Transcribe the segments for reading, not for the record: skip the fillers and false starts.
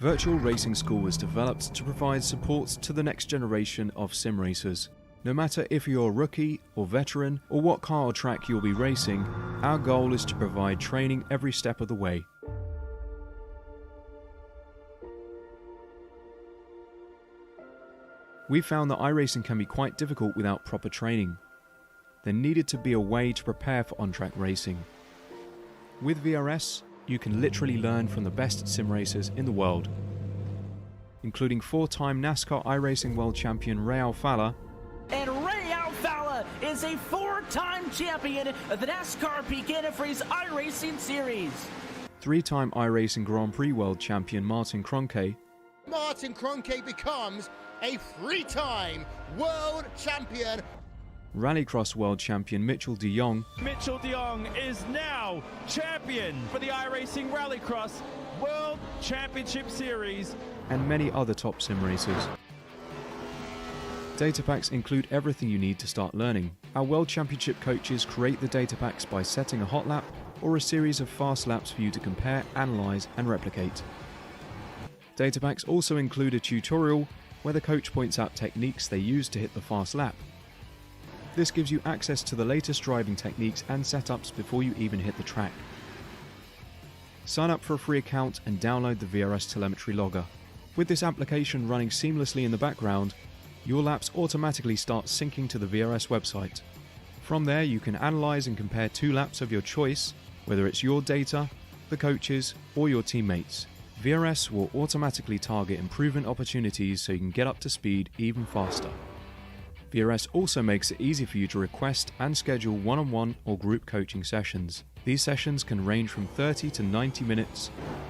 Virtual Racing School was developed to provide support to the next generation of sim racers. No matter if you're a rookie or veteran or what car or track you'll be racing, our goal is to provide training every step of the way. We found that iRacing can be quite difficult without proper training. There needed to be a way to prepare for on-track racing. With VRS, you can literally learn from the best sim racers in the world, including 4-time NASCAR iRacing World Champion Ray Alfala. And Ray Alfala is a 4-time champion of the NASCAR Peak Antifreeze iRacing Series. 3-time iRacing Grand Prix World Champion Martin Kroenke. Martin Kroenke becomes a 3-time world champion. Rallycross World Champion Mitchell de Jong. Mitchell de Jong is now champion for the iRacing Rallycross World Championship Series. And many other top sim racers. Data packs include everything you need to start learning. Our World Championship coaches create the data packs by setting a hot lap or a series of fast laps for you to compare, analyze, and replicate. Data packs also include a tutorial where the coach points out techniques they use to hit the fast lap. This gives you access to the latest driving techniques and setups before you even hit the track. Sign up for a free account and download the VRS telemetry logger. With this application running seamlessly in the background, your laps automatically start syncing to the VRS website. From there, you can analyze and compare 2 laps of your choice, whether it's your data, the coaches, or your teammates. VRS will automatically target improvement opportunities so you can get up to speed even faster. VRS also makes it easy for you to request and schedule one-on-one or group coaching sessions. These sessions can range from 30 to 90 minutes,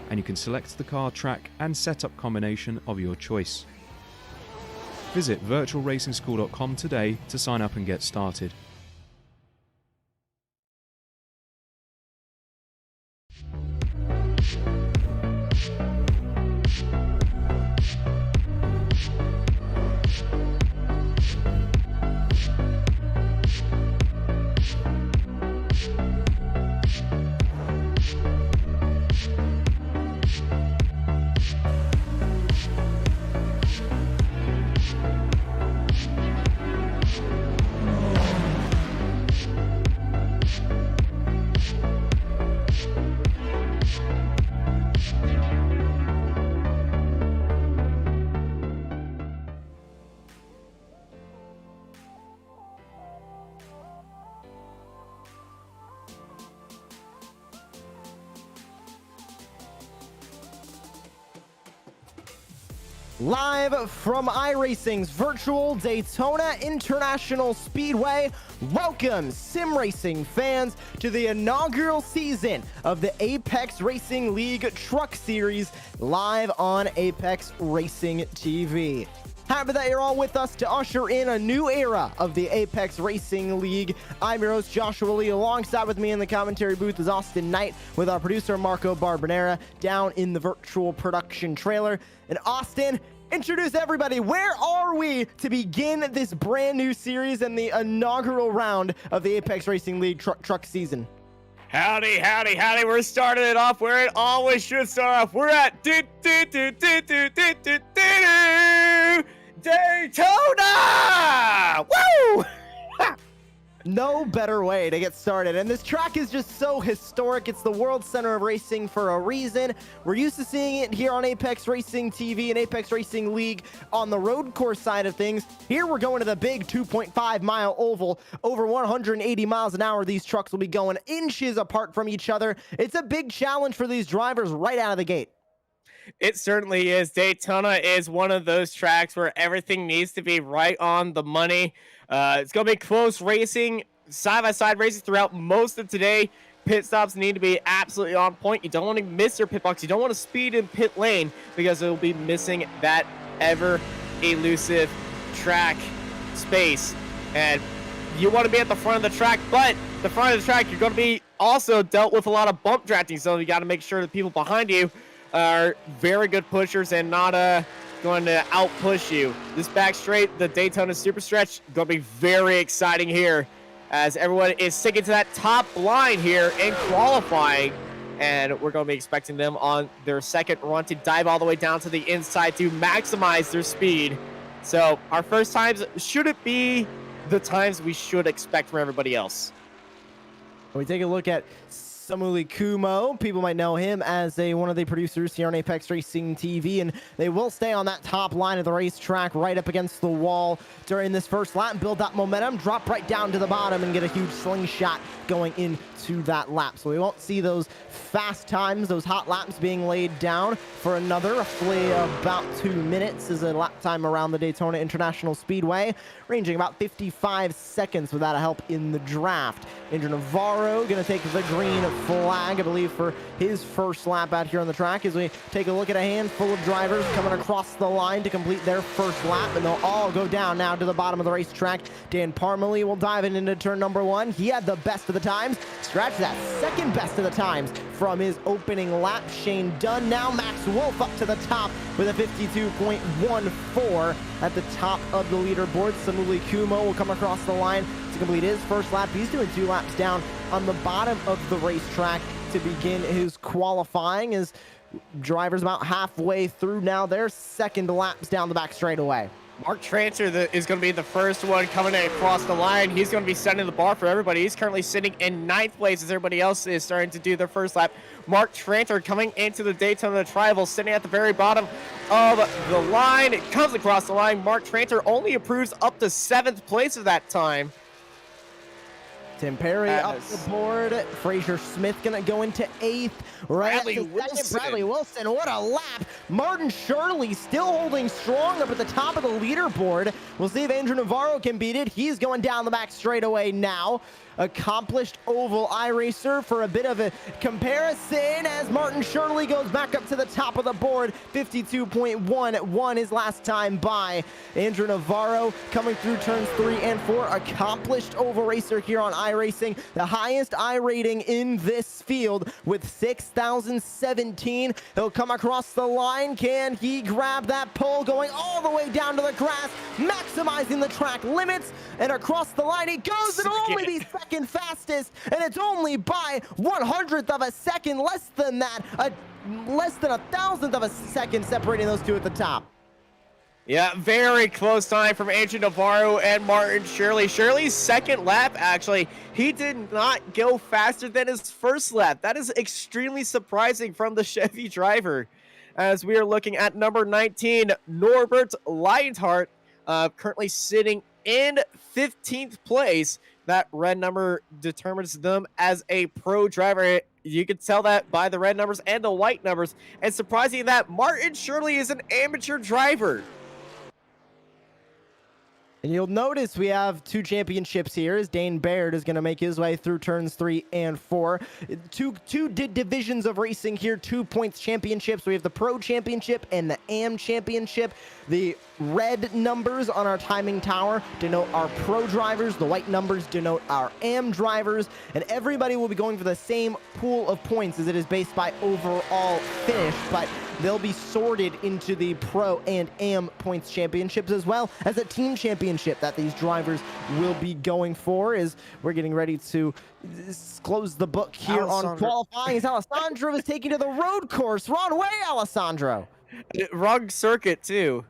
and you can select the car, track, and setup combination of your choice. Visit virtualracingschool.com today to sign up and get started. Live from iRacing's virtual Daytona International Speedway, welcome sim racing fans to the inaugural season of the Apex Racing League Truck Series live on Apex Racing TV. Happy that you're all with us to usher in a new era of the Apex Racing League. I'm your host, Joshua Lee. Alongside with me in the commentary booth is Austin Knight with our producer, Marco Barbonera, down in the virtual production trailer. And Austin, introduce everybody. Where are we to begin this brand new series and the inaugural round of the Apex Racing League truck season? Howdy, howdy, howdy. We're starting it off where it always should start off. We're at Daytona! Woo! No better way to get started. And this track is just so historic. It's the world center of racing for a reason. We're used to seeing it here on Apex Racing TV and Apex Racing League on the road course side of things. Here we're going to the big 2.5-mile oval. Over 180 miles an hour, these trucks will be going inches apart from each other. It's a big challenge for these drivers right out of the gate. It certainly is. Daytona is one of those tracks where everything needs to be right on the money. It's going to be close racing, side-by-side races throughout most of today. Pit stops need to be absolutely on point. You don't want to miss your pit box. You don't want to speed in pit lane because it will be missing that ever-elusive track space. And you want to be at the front of the track, but the front of the track, you're going to be also dealt with a lot of bump drafting, so you got to make sure the people behind you are very good pushers and not going to out-push you. This back straight, the Daytona Super Stretch, going to be very exciting here as everyone is sticking to that top line here in qualifying. and we're going to be expecting them on their second run to dive all the way down to the inside to maximize their speed. So our first times shouldn't be the times we should expect from everybody else. When we take a look at Samuli Kumo, people might know him as one of the producers here on Apex Racing TV, and they will stay on that top line of the racetrack right up against the wall during this first lap, build that momentum, drop right down to the bottom, and get a huge slingshot going into that lap. So we won't see those fast times, those hot laps being laid down for another roughly about 2 minutes is a lap time around the Daytona International Speedway, ranging about 55 seconds without a help in the draft. Andrew Navarro going to take the green flag, I believe, for his first lap out here on the track as we take a look at a handful of drivers coming across the line to complete their first lap, and they'll all go down now to the bottom of the racetrack. Dan Parmalee will dive into turn number 1. He had the best of the times, scratch that second best of the times from his opening lap. Shane Dunn now, Max Wolf up to the top with a 52.14 at the top of the leaderboard. Samuli Kumo will come across the line to complete his first lap. He's doing 2 laps down on the bottom of the racetrack to begin his qualifying, as drivers about halfway through now their second laps down the back straightaway. Mark Tranter is going to be the first one coming across the line. He's going to be setting the bar for everybody. He's currently sitting in 9th place as everybody else is starting to do their first lap. Mark Tranter coming into the Daytona Tribal, sitting at the very bottom of the line. It comes across the line. Mark Tranter only improves up to 7th place at that time. Tim Perry up the board. Fraser Smith gonna go into 8th. Bradley Wilson. Bradley Wilson, what a lap. Martin Shirley still holding strong up at the top of the leaderboard. We'll see if Andrew Navarro can beat it. He's going down the back straightaway now. Accomplished oval iRacer for a bit of a comparison as Martin Shirley goes back up to the top of the board. 52.11 his last time by. Andrew Navarro coming through turns 3 and 4. Accomplished oval racer here on iRacing. The highest I rating in this field with 6,017. He'll come across the line. Can he grab that pole going all the way down to the grass, maximizing the track limits, and across the line he goes. It'll only be second fastest, and it's only by 1/100th of a second, less than that, less than 1,000th of a second separating those two at the top. Yeah, very close time from Andrew Navarro and Martin Shirley. Shirley's second lap, actually, he did not go faster than his first lap. That is extremely surprising from the Chevy driver. As we are looking at number 19, Norbert Lionheart, currently sitting in 15th place. That red number determines them as a pro driver. You can tell that by the red numbers and the white numbers. And surprising that Martin Shirley is an amateur driver. And you'll notice we have 2 championships here as Dane Baird is going to make his way through turns 3 and 4. Two divisions of racing here, 2 points championships. We have the Pro Championship and the AM Championship. The red numbers on our timing tower denote our pro drivers. The white numbers denote our AM drivers. And everybody will be going for the same pool of points as it is based by overall finish. But they'll be sorted into the Pro and AM points championships, as well as a team championship that these drivers will be going for. As we're getting ready to close the book here on qualifying, as Alessandro is taking to the road course. Wrong way, Alessandro. Wrong circuit, too.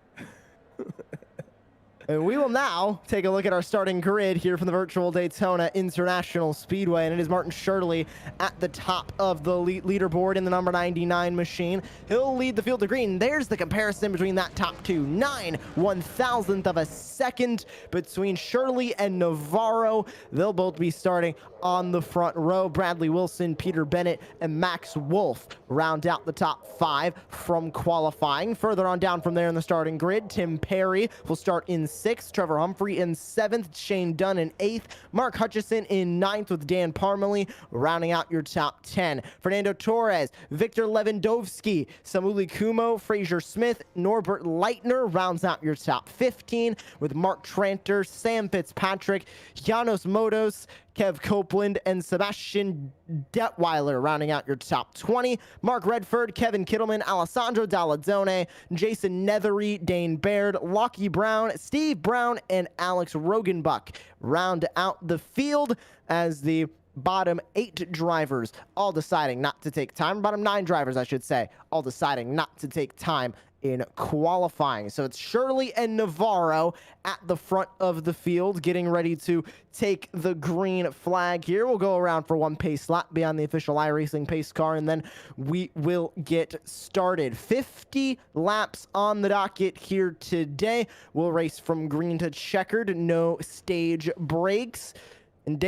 And we will now take a look at our starting grid here from the virtual Daytona International Speedway, and it is Martin Shirley at the top of the leaderboard in the number 99 machine. He'll lead the field to green. There's the comparison between that top two. 9/1000th of a second between Shirley and Navarro. They'll both be starting on the front row. Bradley Wilson, Peter Bennett, and Max Wolf round out the top 5 from qualifying. Further on down from there in the starting grid, Tim Perry will start in 6th, Trevor Humphrey in 7th, Shane Dunn in 8th, Mark Hutchison in 9th with Dan Parmalee rounding out your top 10. Fernando Torres, Victor Lewandowski, Samuli Kumo, Fraser Smith, Norbert Leitner rounds out your top 15 with Mark Tranter, Sam Fitzpatrick, Janos Motos, Kev Copeland, and Sebastian Detweiler rounding out your top 20. Mark Redford, Kevin Kittleman, Alessandro Dalladone, Jason Nethery, Dane Baird, Lockie Brown, Steve Brown, and Alex Rogenbuck round out the field as the bottom 8 drivers all deciding not to take time. Bottom 9 drivers, I should say, all deciding not to take time in qualifying. So it's Shirley and Navarro at the front of the field getting ready to take the green flag here. We'll go around for one pace lap beyond the official iRacing pace car, and then we will get started. 50 laps on the docket here today. We'll race from green to checkered, no stage breaks. And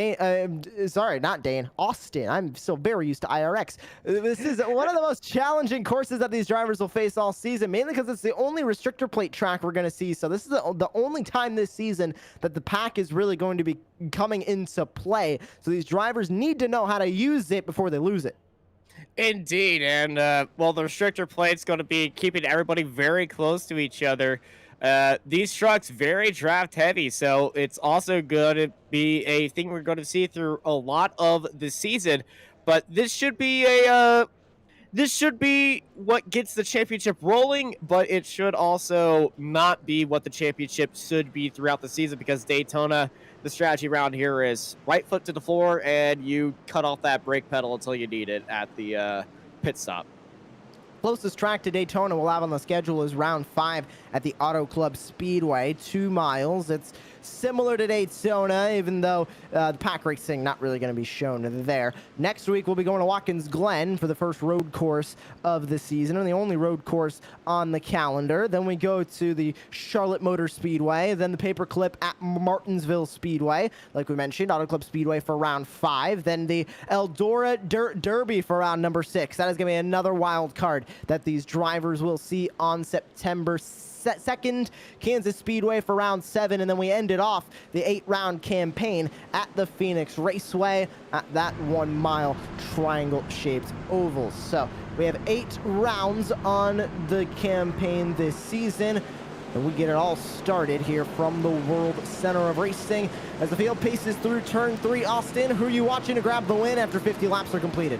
Austin. I'm still very used to IRX. This is one of the most challenging courses that these drivers will face all season, mainly because it's the only restrictor plate track we're going to see. So this is the only time this season that the pack is really going to be coming into play. So these drivers need to know how to use it before they lose it. Indeed, and well, the restrictor plate's going to be keeping everybody very close to each other. These trucks very draft heavy, so it's also going to be a thing we're going to see through a lot of the season. But this should be what gets the championship rolling, but it should also not be what the championship should be throughout the season, because Daytona, the strategy around here is right foot to the floor and you cut off that brake pedal until you need it at the pit stop. Closest track to Daytona we'll have on the schedule is round 5 at the Auto Club Speedway, 2 miles. It's similar to Daytona, even though the pack racing not really going to be shown there. Next week, we'll be going to Watkins Glen for the first road course of the season, and the only road course on the calendar. Then we go to the Charlotte Motor Speedway, then the Paperclip at Martinsville Speedway, like we mentioned, Auto Club Speedway for round 5, then the Eldora Dirt Derby for round number 6. That is going to be another wild card that these drivers will see on September 2nd, Kansas Speedway for round 7, and then we ended off the 8-round campaign at the Phoenix Raceway at that 1-mile triangle-shaped oval. So we have 8 rounds on the campaign this season, and we get it all started here from the World Center of Racing as the field paces through turn 3. Austin, who are you watching to grab the win after 50 laps are completed?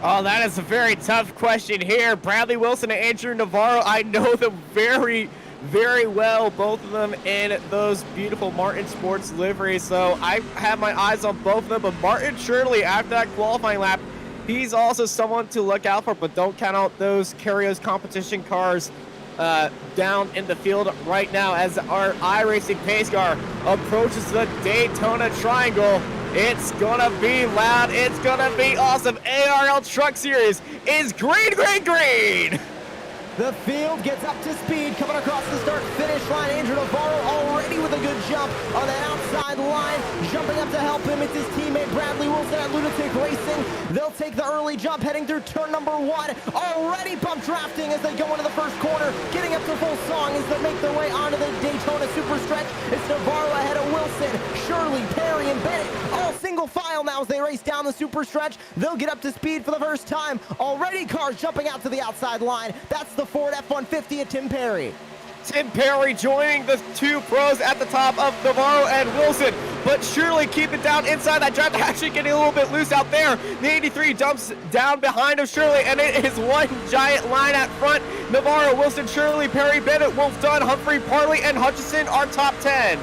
Oh, that is a very tough question here. Bradley Wilson and Andrew Navarro, I know them very, very well, both of them in those beautiful Martin Sports liveries. So I have my eyes on both of them. But Martin Shirley, after that qualifying lap, he's also someone to look out for. But don't count out those Curios competition cars down in the field right now as our iRacing pace car approaches the Daytona Triangle. It's gonna be loud. It's gonna be awesome. ARL Truck Series is green, green, green. The field gets up to speed, coming across the start-finish line. Andrew Navarro already with a good jump on that outside line. Jumping up to help him, it's his teammate Bradley Wilson at Lunatic Racing. They'll take the early jump, heading through turn number 1. Already bump drafting as they go into the first corner. Getting up to full song as they make their way onto the Daytona Super Stretch. It's Navarro ahead of Wilson, Shirley, Perry, and Bennett. All single file now as they race down the Super Stretch. They'll get up to speed for the first time. Already cars jumping out to the outside line. That's the Ford F-150 at Tim Perry. Tim Perry joining the 2 pros at the top of Navarro and Wilson, but Shirley keep it down inside that draft, actually getting a little bit loose out there. The 83 dumps down behind of Shirley, and it is one giant line at front. Navarro, Wilson, Shirley, Perry, Bennett, Wolf Dunn, Humphrey, Parley, and Hutchison are top 10.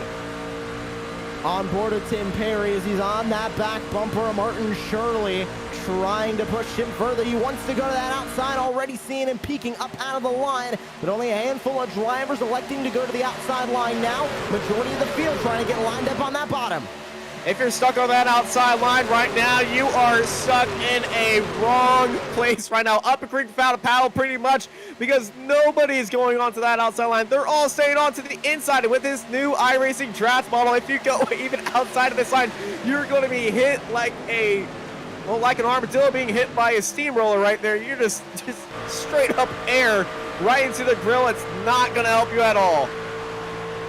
On board of Tim Perry as he's on that back bumper of Martin Shirley, trying to push him further. He wants to go to that outside, already seeing him peeking up out of the line, but only a handful of drivers electing to go to the outside line now. Majority of the field trying to get lined up on that bottom. If you're stuck on that outside line right now, you are stuck in a wrong place right now. Up a creek without a paddle pretty much, because nobody is going onto that outside line. They're all staying on to the inside. And with this new iRacing draft model, if you go even outside of this line, you're going to be hit like like an armadillo being hit by a steamroller right there. You're just straight up air right into the grill. It's not going to help you at all.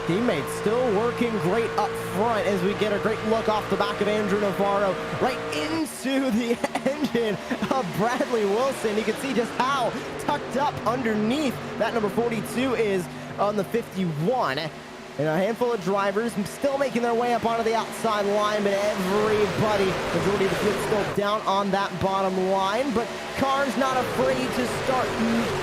Teammates still working great up front as we get a great look off the back of Andrew Navarro right into the engine of Bradley Wilson. You can see just how tucked up underneath that number 42 is on the 51. And a handful of drivers still making their way up onto the outside line, but everybody, majority of the field still down on that bottom line. But cars not afraid to start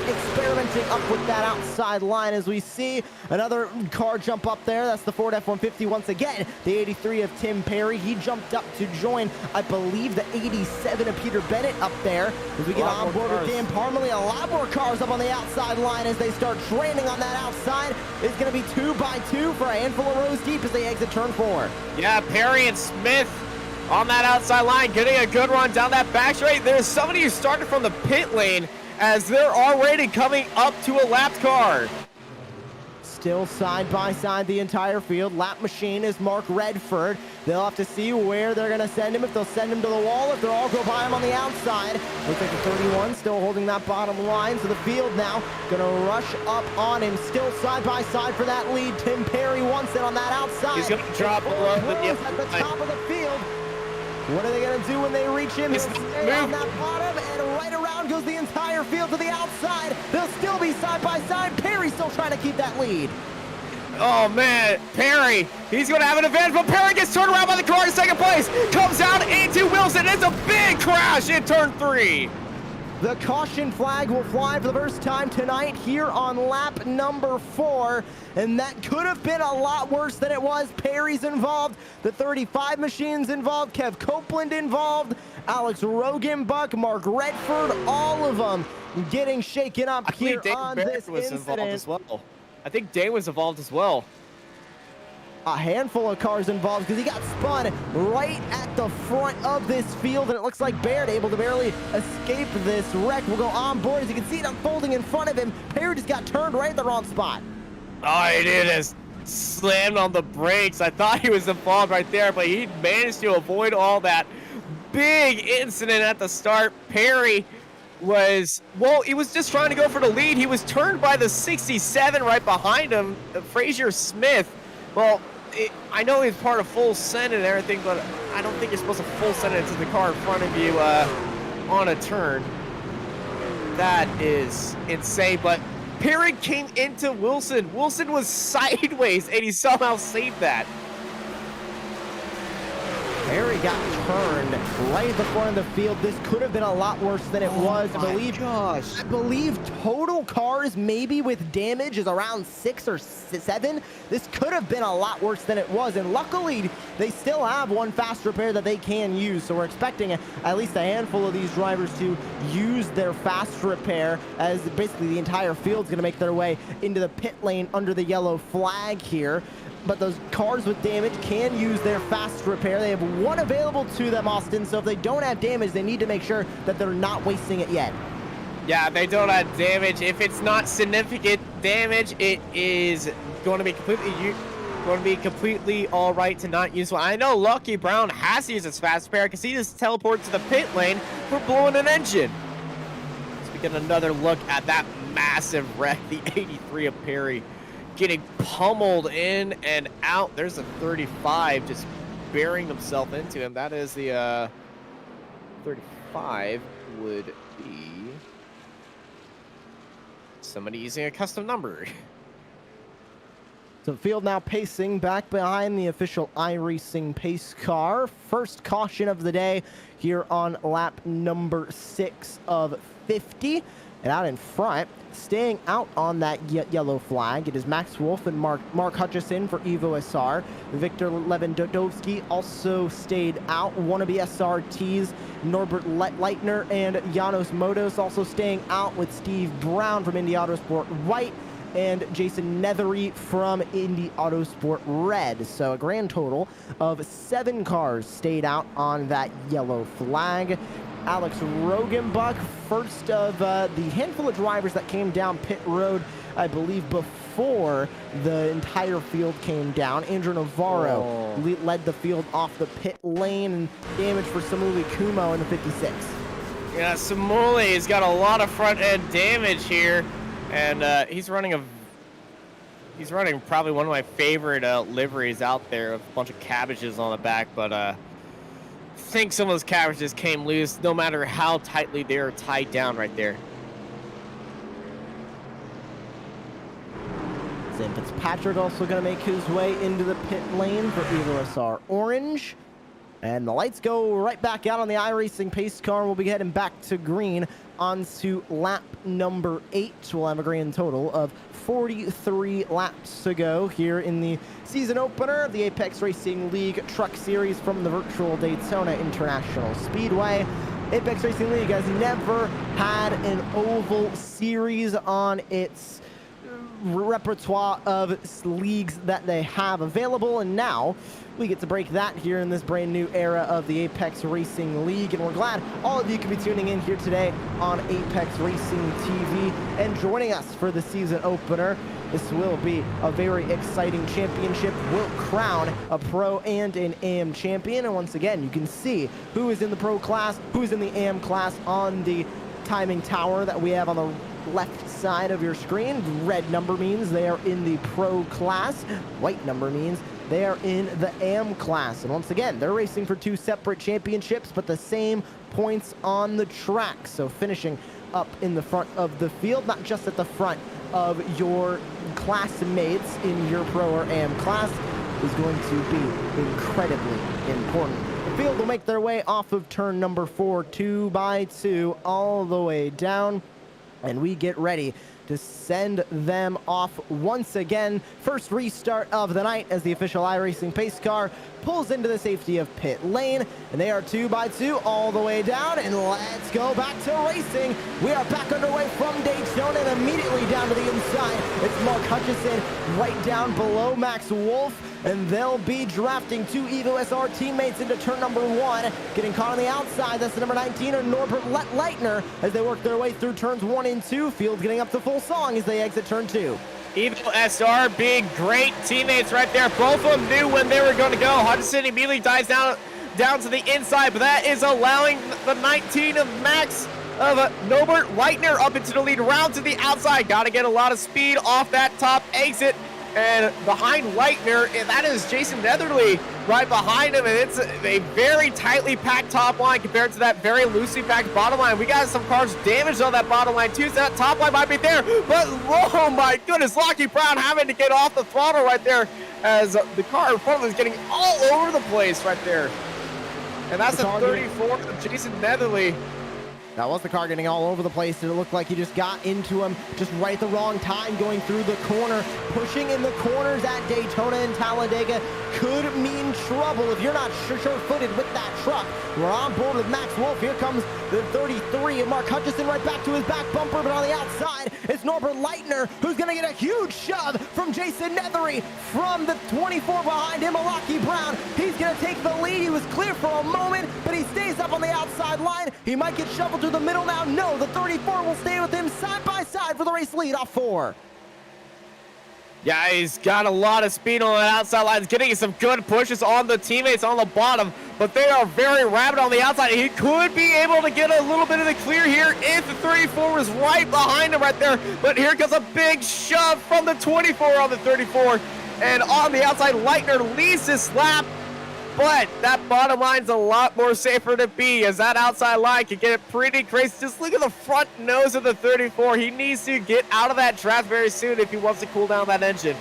experimenting up with that outside line as we see another car jump up there. That's the Ford F-150 once again. The 83 of Tim Perry. He jumped up to join, I believe, the 87 of Peter Bennett up there. As we get on board with Dan Parmalee, a lot more cars up on the outside line as they start training on that outside. It's going to be 2 by 2 for a handful of rows deep as they exit turn 4. Yeah, Perry and Smith on that outside line, getting a good run down that back straight. There's somebody who started from the pit lane as they're already coming up to a lapped car. Still side by side the entire field. Lap machine is Mark Redford. They'll have to see where they're going to send him, if they'll send him to the wall, if they'll all go by him on the outside. Looks like the 31 still holding that bottom line. So the field now going to rush up on him. Still side by side for that lead. Tim Perry wants it on that outside. He's going to drop below at the top of the field. What are they going to do when they reach him? He'll stay on that bottom, and right around goes the entire field to the outside. They'll still be side by side. Perry's still trying to keep that lead. Oh, man, Perry, he's going to have an advantage, but Perry gets turned around by the car in second place. Comes out into Wilson. It's a big crash in turn 3. The caution flag will fly for the first time tonight here on lap number 4, and that could have been a lot worse than it was. Perry's involved, the 35 machine's involved, Kev Copeland involved, Alex Rogenbuck, Mark Redford, all of them getting shaken up here on this incident. I think Day was involved as well. A handful of cars involved because he got spun right at the front of this field, and it looks like Baird able to barely escape this wreck. We'll go on board as you can see it unfolding in front of him. Baird just got turned right at the wrong spot. All he did is slammed on the brakes. I thought he was involved right there, but he managed to avoid all that big incident at the start. Perry was, well, he was just trying to go for the lead. He was turned by the 67 right behind him, Frazier Smith. Well, I know he's part of full send and everything, but I don't think you're supposed to full send into the car in front of you on a turn. That is insane, but Perry came into Wilson. Wilson was sideways, and he somehow saved that. Perry got turned right at the front of the field. This could have been a lot worse than it was. I believe total cars maybe with damage is around 6 or 7. This could have been a lot worse than it was, and luckily they still have one fast repair that they can use, so we're expecting at least a handful of these drivers to use their fast repair, as basically the entire field's going to make their way into the pit lane under the yellow flag here. But those cars with damage can use their fast repair. They have one available to them, Austin, so if they don't have damage, they need to make sure that they're not wasting it yet. Yeah, they don't have damage. If it's not significant damage, it is going to be completely all right to not use one. I know Lucky Brown has to use his fast repair because he just teleported to the pit lane for blowing an engine. So we get another look at that massive wreck, the 83 of Perry, getting pummeled in and out. There's a 35 just burying himself into him. That is the 35 would be somebody using a custom number. So field now pacing back behind the official iRacing pace car. First caution of the day here on lap number 6 of 50. And out in front, staying out on that yellow flag, it is Max Wolf and Mark Hutchison for Evo SR. Victor Lewandowski also stayed out. Wannabe SRTs, Norbert Leitner and Janos Motos also staying out, with Steve Brown from Indy Autosport White and Jason Nethery from Indy Autosport Red. So a grand total of 7 cars stayed out on that yellow flag. Alex Rogenbuck, first of the handful of drivers that came down pit road, I believe, before the entire field came down. Andrew Navarro led the field off the pit lane, and damage for Samuli Kumo in the 56. Yeah, Samuli has got a lot of front end damage here, and he's running probably one of my favorite liveries out there, a bunch of cabbages on the back, but I think some of those cabbages came loose no matter how tightly they are tied down right there. Sam Fitzpatrick also going to make his way into the pit lane for Evo SR Orange. And the lights go right back out on the iRacing pace car. We'll be heading back to green onto lap number 8. We'll have a grand total of 43 laps to go here in the season opener of the Apex Racing League Truck Series from the virtual Daytona International Speedway. Apex Racing League has never had an oval series on its repertoire of leagues that they have available, and now we get to break that here in this brand new era of the Apex Racing League, and we're glad all of you can be tuning in here today on Apex Racing TV and joining us for the season opener. This will be a very exciting championship. We'll crown a pro and an AM champion, and once again you can see who is in the pro class, who's in the AM class on the timing tower that we have on the left side of your screen. Red number means they are in the pro class. White number means they are in the AM class. And once again, they're racing for 2 separate championships, but the same points on the track. So finishing up in the front of the field, not just at the front of your classmates in your pro or AM class, is going to be incredibly important. The field will make their way off of turn number 4, 2 by 2, all the way down. And we get ready to send them off once again. First restart of the night as the official iRacing pace car pulls into the safety of pit lane, and they are 2 by 2 all the way down, and let's go back to racing. We are back underway from Daytona and immediately down to the inside. It's Mark Hutchison right down below Max Wolf, and they'll be drafting 2 Evo SR teammates into turn number 1. Getting caught on the outside, that's the number 19, or Norbert Leitner, as they work their way through turns 1 and 2. Field getting up to full song as they exit turn 2. Evo SR being great teammates right there. Both of them knew when they were going to go. Hudson immediately dives down to the inside, but that is allowing the 19 of Max of Norbert Leitner up into the lead, round to the outside. Got to get a lot of speed off that top exit. And behind Leitner, that is Jason Netherly right behind him, and it's a very tightly packed top line compared to that very loosely packed bottom line. We got some cars damaged on that bottom line too, so that top line might be there, but oh my goodness, Lockie Brown having to get off the throttle right there as the car in front of him is getting all over the place right there. And that's the 34 of Jason Netherly. That was the car getting all over the place, and it looked like he just got into him just right at the wrong time, going through the corner. Pushing in the corners at Daytona and Talladega could mean trouble if you're not sure-footed with that truck. We're on board with Max Wolf. Here comes the 33 and Mark Hutchison right back to his back bumper, but on the outside, it's Norbert Leitner, who's going to get a huge shove from Jason Nethery from the 24 behind him, Malaki Brown. He's going to take the lead. He was clear for a moment, but he stays up on the outside line. He might get shoveled to the middle now. No, the 34 will stay with him side by side for the race lead off 4. Yeah, he's got a lot of speed on that outside line. He's getting some good pushes on the teammates on the bottom, but they are very rapid on the outside. He could be able to get a little bit of the clear here if the 34 was right behind him right there, but here comes a big shove from the 24 on the 34, and on the outside, Leitner leads this lap. But that bottom line's a lot more safer to be, as that outside line can get it pretty crazy. Just look at the front nose of the 34. He needs to get out of that draft very soon if he wants to cool down that engine.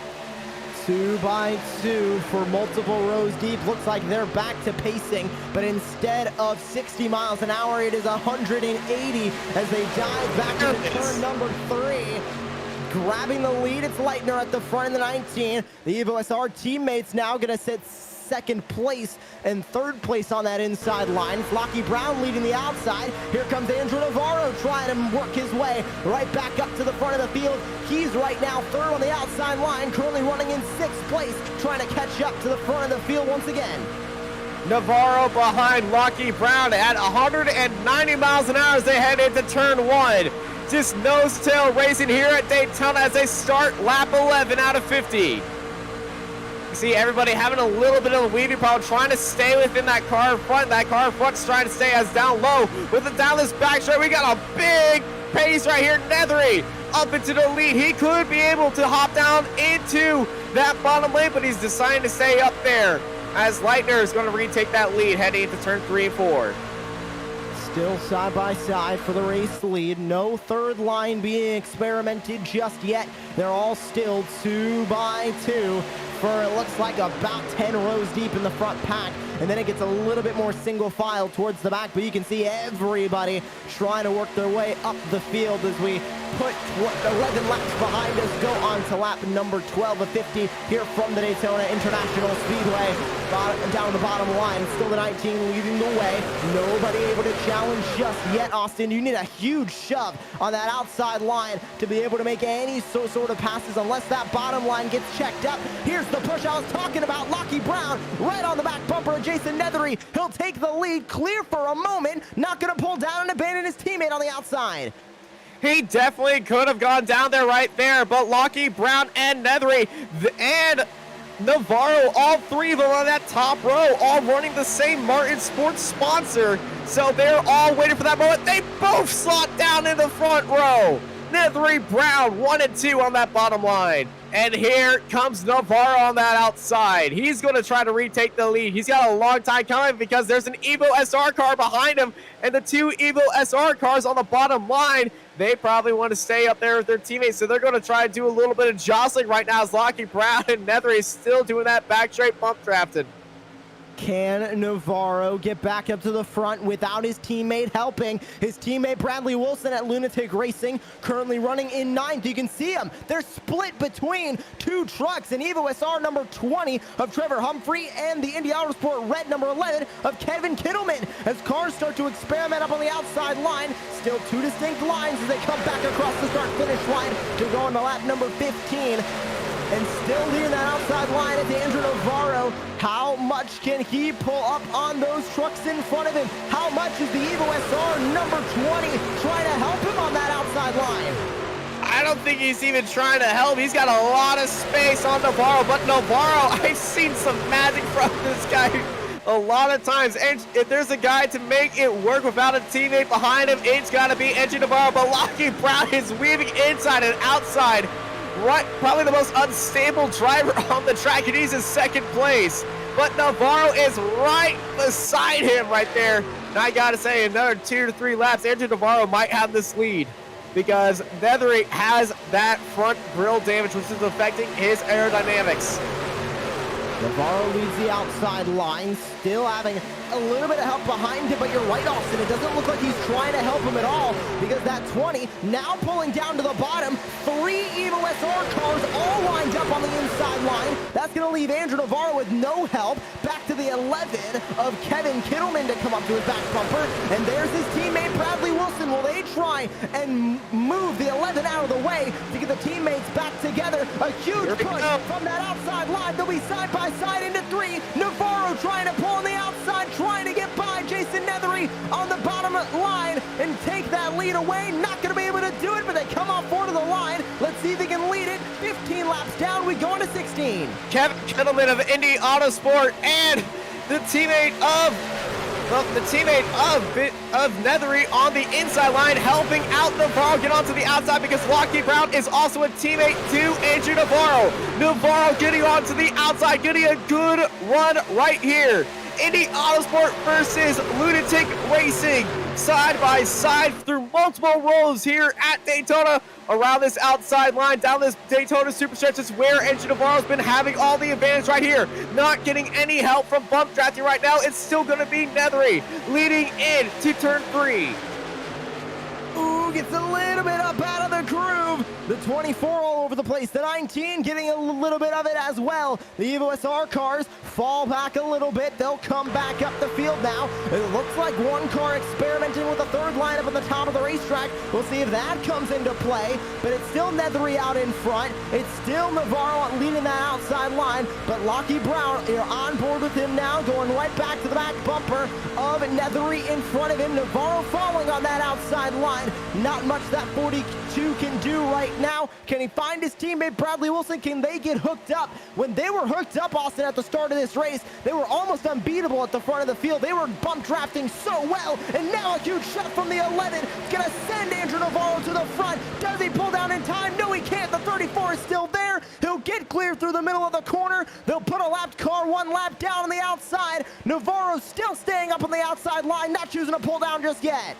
2 by 2 for multiple rows deep. Looks like they're back to pacing, but instead of 60 miles an hour, it is 180 as they dive back into turn number 3. Grabbing the lead, it's Leitner at the front in the 19. The Evo SR teammates now going to sit second place and third place on that inside line. Flocky Brown leading the outside. Here comes Andrew Navarro trying to work his way right back up to the front of the field. He's right now third on the outside line, currently running in 6th place, trying to catch up to the front of the field once again. Navarro behind Lockie Brown at 190 miles an hour as they head into turn 1. Just nose-tail racing here at Daytona as they start lap 11 out of 50. You see everybody having a little bit of a weaving problem, trying to stay within that car in front. That car in front's trying to stay as down low. With the down this back straight, we got a big pace right here. Nethery up into the lead. He could be able to hop down into that bottom lane, but he's deciding to stay up there as Leitner is going to retake that lead heading into turn 3 and 4. Still side by side for the race lead. No third line being experimented just yet. They're all still 2 by 2 for it looks like about 10 rows deep in the front pack. And then it gets a little bit more single file towards the back, but you can see everybody trying to work their way up the field as we put 11 laps behind us, go on to lap number 12 of 50 here from the Daytona International Speedway. Down the bottom line, still the 19 leading the way. Nobody able to challenge just yet, Austin. You need a huge shove on that outside line to be able to make any sort of passes unless that bottom line gets checked up. Here's the push I was talking about. Lockie Brown right on the back bumper of Jason Nethery. He'll take the lead, clear for a moment, not going to pull down and abandon his teammate on the outside. He definitely could have gone down there right there, but Lockie Brown and Nethery and Navarro, all three of them on that top row, all running the same Martin Sports sponsor. So they're all waiting for that moment. They both slot down in the front row. Nethery, Brown, 1 and 2 on that bottom line. And here comes Navarro on that outside. He's going to try to retake the lead. He's got a long time coming because there's an Evo SR car behind him, and the 2 Evo SR cars on the bottom line, they probably want to stay up there with their teammates, so they're going to try to do a little bit of jostling right now as Lockie Brown and Nethery is still doing that back straight bump drafting. Can Navarro get back up to the front without his teammate helping? His teammate Bradley Wilson at Lunatic Racing currently running in 9th. You can see him. They're split between 2 trucks, an Evo SR number 20 of Trevor Humphrey and the Indy Autosport Red number 11 of Kevin Kittleman. As cars start to experiment up on the outside line, still 2 distinct lines as they come back across the start-finish line to go on to lap number 15. And still leading that outside line is Andrew Navarro. How much can he pull up on those trucks in front of him? How much is the Evo SR number 20 trying to help him on that outside line? I don't think he's even trying to help. He's got a lot of space on Navarro, but Navarro, I've seen some magic from this guy a lot of times. And if there's a guy to make it work without a teammate behind him, it's got to be Andrew Navarro. But Lockie Brown is weaving inside and outside. Right, probably the most unstable driver on the track, and he's in 2nd place. But Navarro is right beside him right there. And I gotta say, another 2 to 3 laps, Andrew Navarro might have this lead because Nethery has that front grille damage, which is affecting his aerodynamics. Navarro leads the outside line, still having a little bit of help behind him, but you're right, Austin. It doesn't look like he's trying to help him at all because that 20 now pulling down to the bottom. 3 Evo SR cars all lined up on the inside line. That's going to leave Andrew Navarro with no help. Back to the 11 of Kevin Kittleman to come up to his back bumper. And there's his teammate Bradley Wilson. Will they try and move the 11 out of the way to get the teammates back together? A huge push from that outside line. They'll be side by side into 3. Navarro trying to pull on the outside, trying to get by Jason Nethery on the bottom line and take that lead away. Not going to be able to do it, but they come off board of the line. Let's see if they can lead it. 15 laps down, we go into 16. Kevin Kittleman of Indy Autosport and the teammate of Nethery on the inside line, helping out Navarro get onto the outside because Lockie Brown is also a teammate to Andrew Navarro. Navarro getting onto the outside, getting a good run right here. Indy Autosport versus Lunatic Racing, side by side through multiple rows here at Daytona. Around this outside line, down this Daytona super stretch is where Andrew Navarro's been having all the advantage right here. Not getting any help from bump drafting right now. It's still going to be Nethery leading in to turn 3. Ooh, gets a little bit up out of the groove. The 24 all over the place. The 19 getting a little bit of it as well. The Evo SR cars fall back a little bit. They'll come back up the field now. It looks like one car experimenting with a third lineup at the top of the racetrack. We'll see if that comes into play. But it's still Nethery out in front. It's still Navarro leading that outside line. But Lockie Brown, you're on board with him now, going right back to the back bumper of Nethery in front of him. Navarro following on that outside line. Not much that 42 can do right now. Can he find his teammate Bradley Wilson? Can they get hooked up? When they were hooked up, Austin, at the start of this race, they were almost unbeatable at the front of the field. They were bump drafting so well, and now a huge shot from the 11. It's gonna send Andrew Navarro to the front. Does he pull down in time? No, he can't. The 34 4 is still there. He'll get clear through the middle of the corner. They'll put a lapped car 1 lap down on the outside. Navarro's still staying up on the outside line, not choosing to pull down just yet.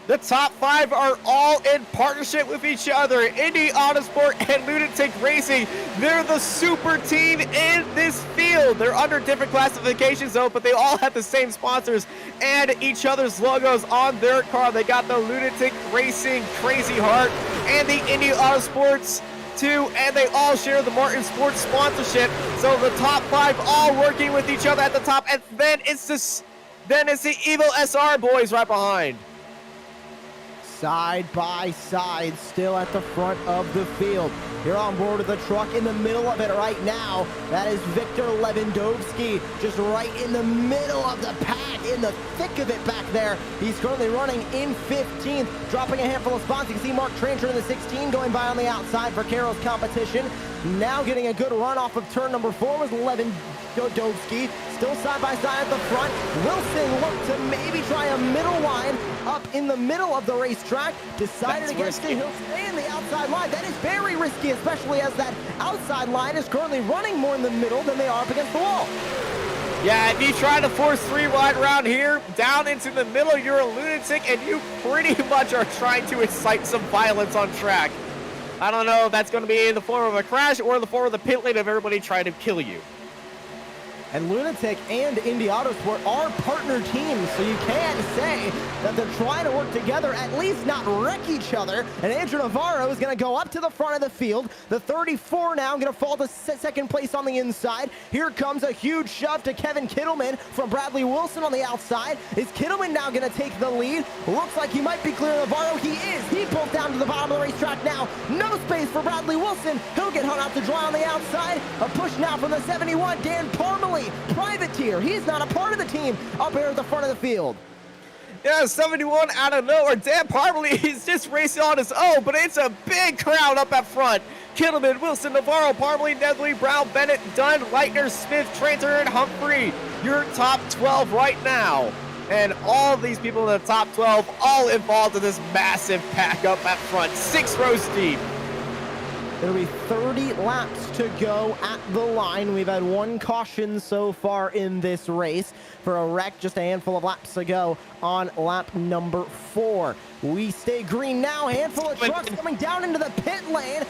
The top 5 are all in partnership with each other. Indy Autosport and Lunatic Racing, they're the super team in this field. They're under different classifications though, but they all have the same sponsors and each other's logos on their car. They got the Lunatic Racing Crazy Heart and the Indy Autosports too, and they all share the Martin Sports sponsorship. So the top 5 all working with each other at the top, and then it's the Evo SR boys right behind. Side by side, still at the front of the field. Here on board with the truck in the middle of it right now. That is Victor Lewandowski, just right in the middle of the pack, in the thick of it back there. He's currently running in 15th, dropping a handful of spots. You can see Mark Trancher in the 16 going by on the outside for Carroll's competition. Now getting a good run off of turn number 4 was Lewandowski. Still side by side at the front. Wilson looked to maybe try a middle line up in the middle of the racetrack. Decided against it. He'll stay in the outside line. That is very risky, especially as that outside line is currently running more in the middle than they are up against the wall. Yeah, if you try to force 3 wide around here, down into the middle, you're a lunatic, and you pretty much are trying to incite some violence on track. I don't know if that's going to be in the form of a crash or in the form of the pit lane of everybody trying to kill you. And Lunatic and Indy Autosport are partner teams, so you can say that they're trying to work together, at least not wreck each other. And Andrew Navarro is going to go up to the front of the field. The 34 now going to fall to second place on the inside. Here comes a huge shove to Kevin Kittleman from Bradley Wilson on the outside. Is Kittleman now going to take the lead? Looks like he might be clear of Navarro. He is. He pulls down to the bottom of the racetrack now. No space for Bradley Wilson. He'll get hung out to dry on the outside. A push now from the 71, Dan Parmalee. Privateer, he's not a part of the team up here at the front of the field. Yeah, 71 out of nowhere. Dan Parmalee, he's just racing on his own, but it's a big crowd up at front. Kittleman, Wilson, Navarro, Parmalee, Nedley, Brown, Bennett, Dunn, Leitner, Smith, Tranter, and Humphrey. Your top 12 right now. And all of these people in the top 12 all involved in this massive pack up at front. 6 rows deep. It'll be 30 laps to go at the line. We've had 1 caution so far in this race. For a wreck, just a handful of laps to go on lap number 4. We stay green now. Handful of trucks coming down into the pit lane.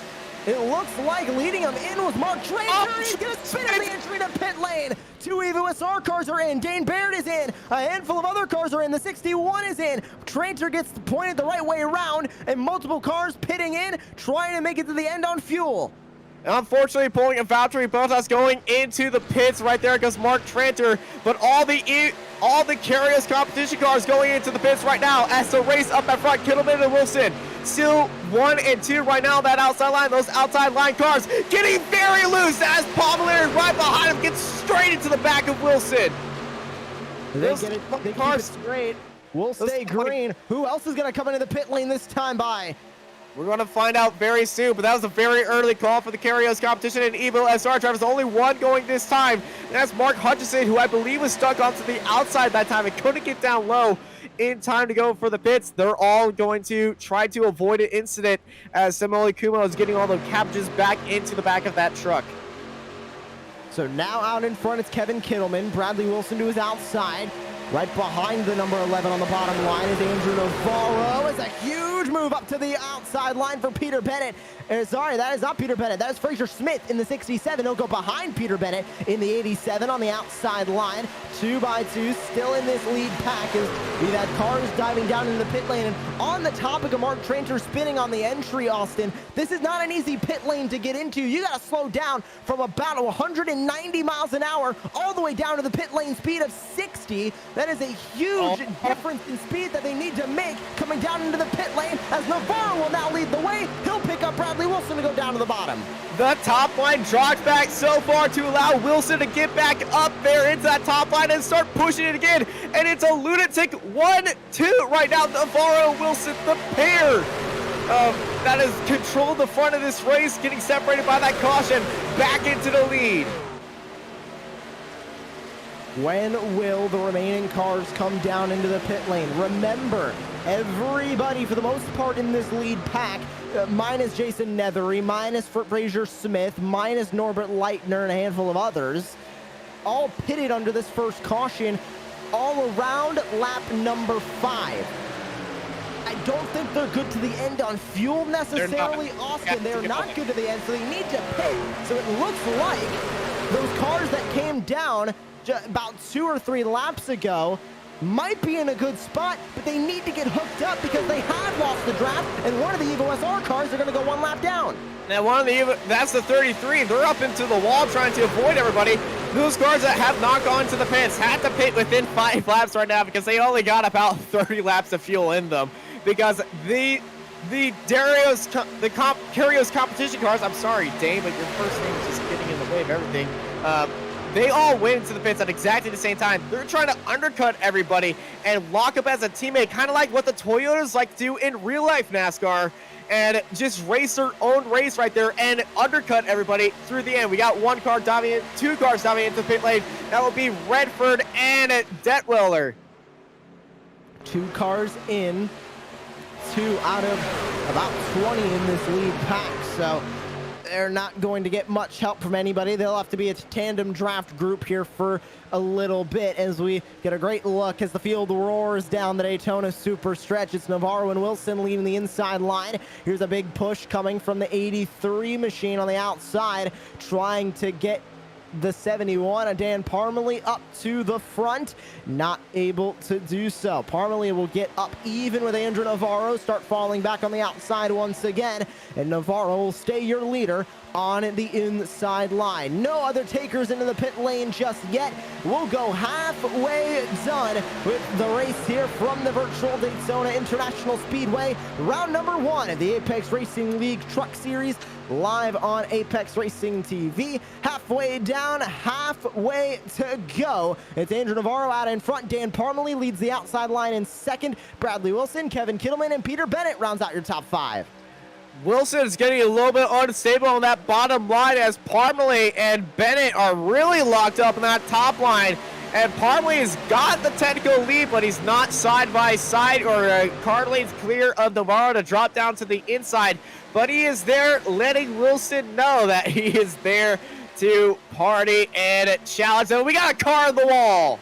It looks like leading him in was Mark Tranter. He's going to spin at the entry to pit lane. 2 Evo SR cars are in. Dane Baird is in. A handful of other cars are in. The 61 is in. Tranter gets pointed the right way around, and multiple cars pitting in, trying to make it to the end on fuel. Unfortunately, pulling a Valtteri Bottas going into the pits right there goes Mark Tranter, but all the Karios competition cars going into the pits right now as the race up at front. Kittleman and Wilson still 1 and 2 right now. That outside line, those outside line cars getting very loose as Parmalee right behind him gets straight into the back of Wilson. They keep it straight. We'll stay green. Who else is going to come into the pit lane this time by? We're going to find out very soon, but that was a very early call for the Karios competition, and Evo SR drivers, only 1 going this time. And that's Mark Hutchison, who I believe was stuck onto the outside that time and couldn't get down low in time to go for the pits. They're all going to try to avoid an incident as Samuel Kumo is getting all the cabbages back into the back of that truck. So now out in front, it's Kevin Kittleman. Bradley Wilson to his outside. Right behind the number 11 on the bottom line is Andrew Navarro. It's a huge move up to the outside line for Peter Bennett. Sorry, that is not Peter Bennett. That is Fraser Smith in the 67. He'll go behind Peter Bennett in the 87 on the outside line. 2 by 2, still in this lead pack as we've had cars diving down into the pit lane. And on the topic of Mark Tranter spinning on the entry, Austin, this is not an easy pit lane to get into. You got to slow down from about 190 miles an hour all the way down to the pit lane speed of 60. That is a huge difference in speed that they need to make coming down into the pit lane as Navarro will now lead the way. He'll pick up Bradley Wilson to go down to the bottom. The top line drops back so far to allow Wilson to get back up there into that top line and start pushing it again. And it's a lunatic 1-2 right now. Navarro, Wilson, the pair that has controlled the front of this race, getting separated by that caution back into the lead. When will the remaining cars come down into the pit lane? Remember, everybody, for the most part in this lead pack, minus Jason Nethery, minus Fraser Smith, minus Norbert Leitner, and a handful of others, all pitted under this first caution all around lap number 5. I don't think they're good to the end on fuel necessarily, Austin. They're not good to the end, so they need to pit. So it looks like those cars that came down about 2 or 3 laps ago might be in a good spot, but they need to get hooked up because they have lost the draft, and one of the Evo SR cars are going to go 1 lap down. Now one of the, that's the 33. They're up into the wall trying to avoid everybody. Those cars that have not gone to the pits had to pit within 5 laps right now because they only got about 30 laps of fuel in them. Because the Curios competition cars, I'm sorry, Dane, but your first name is just getting in the way of everything. They all went into the pits at exactly the same time. They're trying to undercut everybody and lock up as a teammate, kind of like what the Toyotas like to do in real life NASCAR, and just race their own race right there and undercut everybody through the end. We got 1 car diving in, 2 cars diving into the pit lane. That will be Redford and Detweiler. 2 cars in, 2 out of about 20 in this lead pack, so they're not going to get much help from anybody. They'll have to be a tandem draft group here for a little bit as we get a great look as the field roars down the Daytona super stretch. It's Navarro and Wilson leading the inside line. Here's a big push coming from the 83 machine on the outside, trying to get the 71, Dan Parmalee, up to the front, not able to do so. Parmalee will get up even with Andrew Navarro, start falling back on the outside once again, and Navarro will stay your leader on the inside line. No other takers into the pit lane just yet. We'll go halfway done with the race here from the virtual Daytona International Speedway. Round number 1 of the Apex Racing League Truck Series, live on Apex Racing TV. Halfway down, halfway to go. It's Andrew Navarro out in front. Dan Parmalee leads the outside line in second. Bradley Wilson, Kevin Kittleman, and Peter Bennett rounds out your top 5. Wilson is getting a little bit unstable on that bottom line as Parmalee and Bennett are really locked up in that top line. And Parmalee has got the technical lead, but he's not side by side or car lanes clear of Navarro to drop down to the inside. But he is there letting Wilson know that he is there to party and challenge. And we got a car on the wall.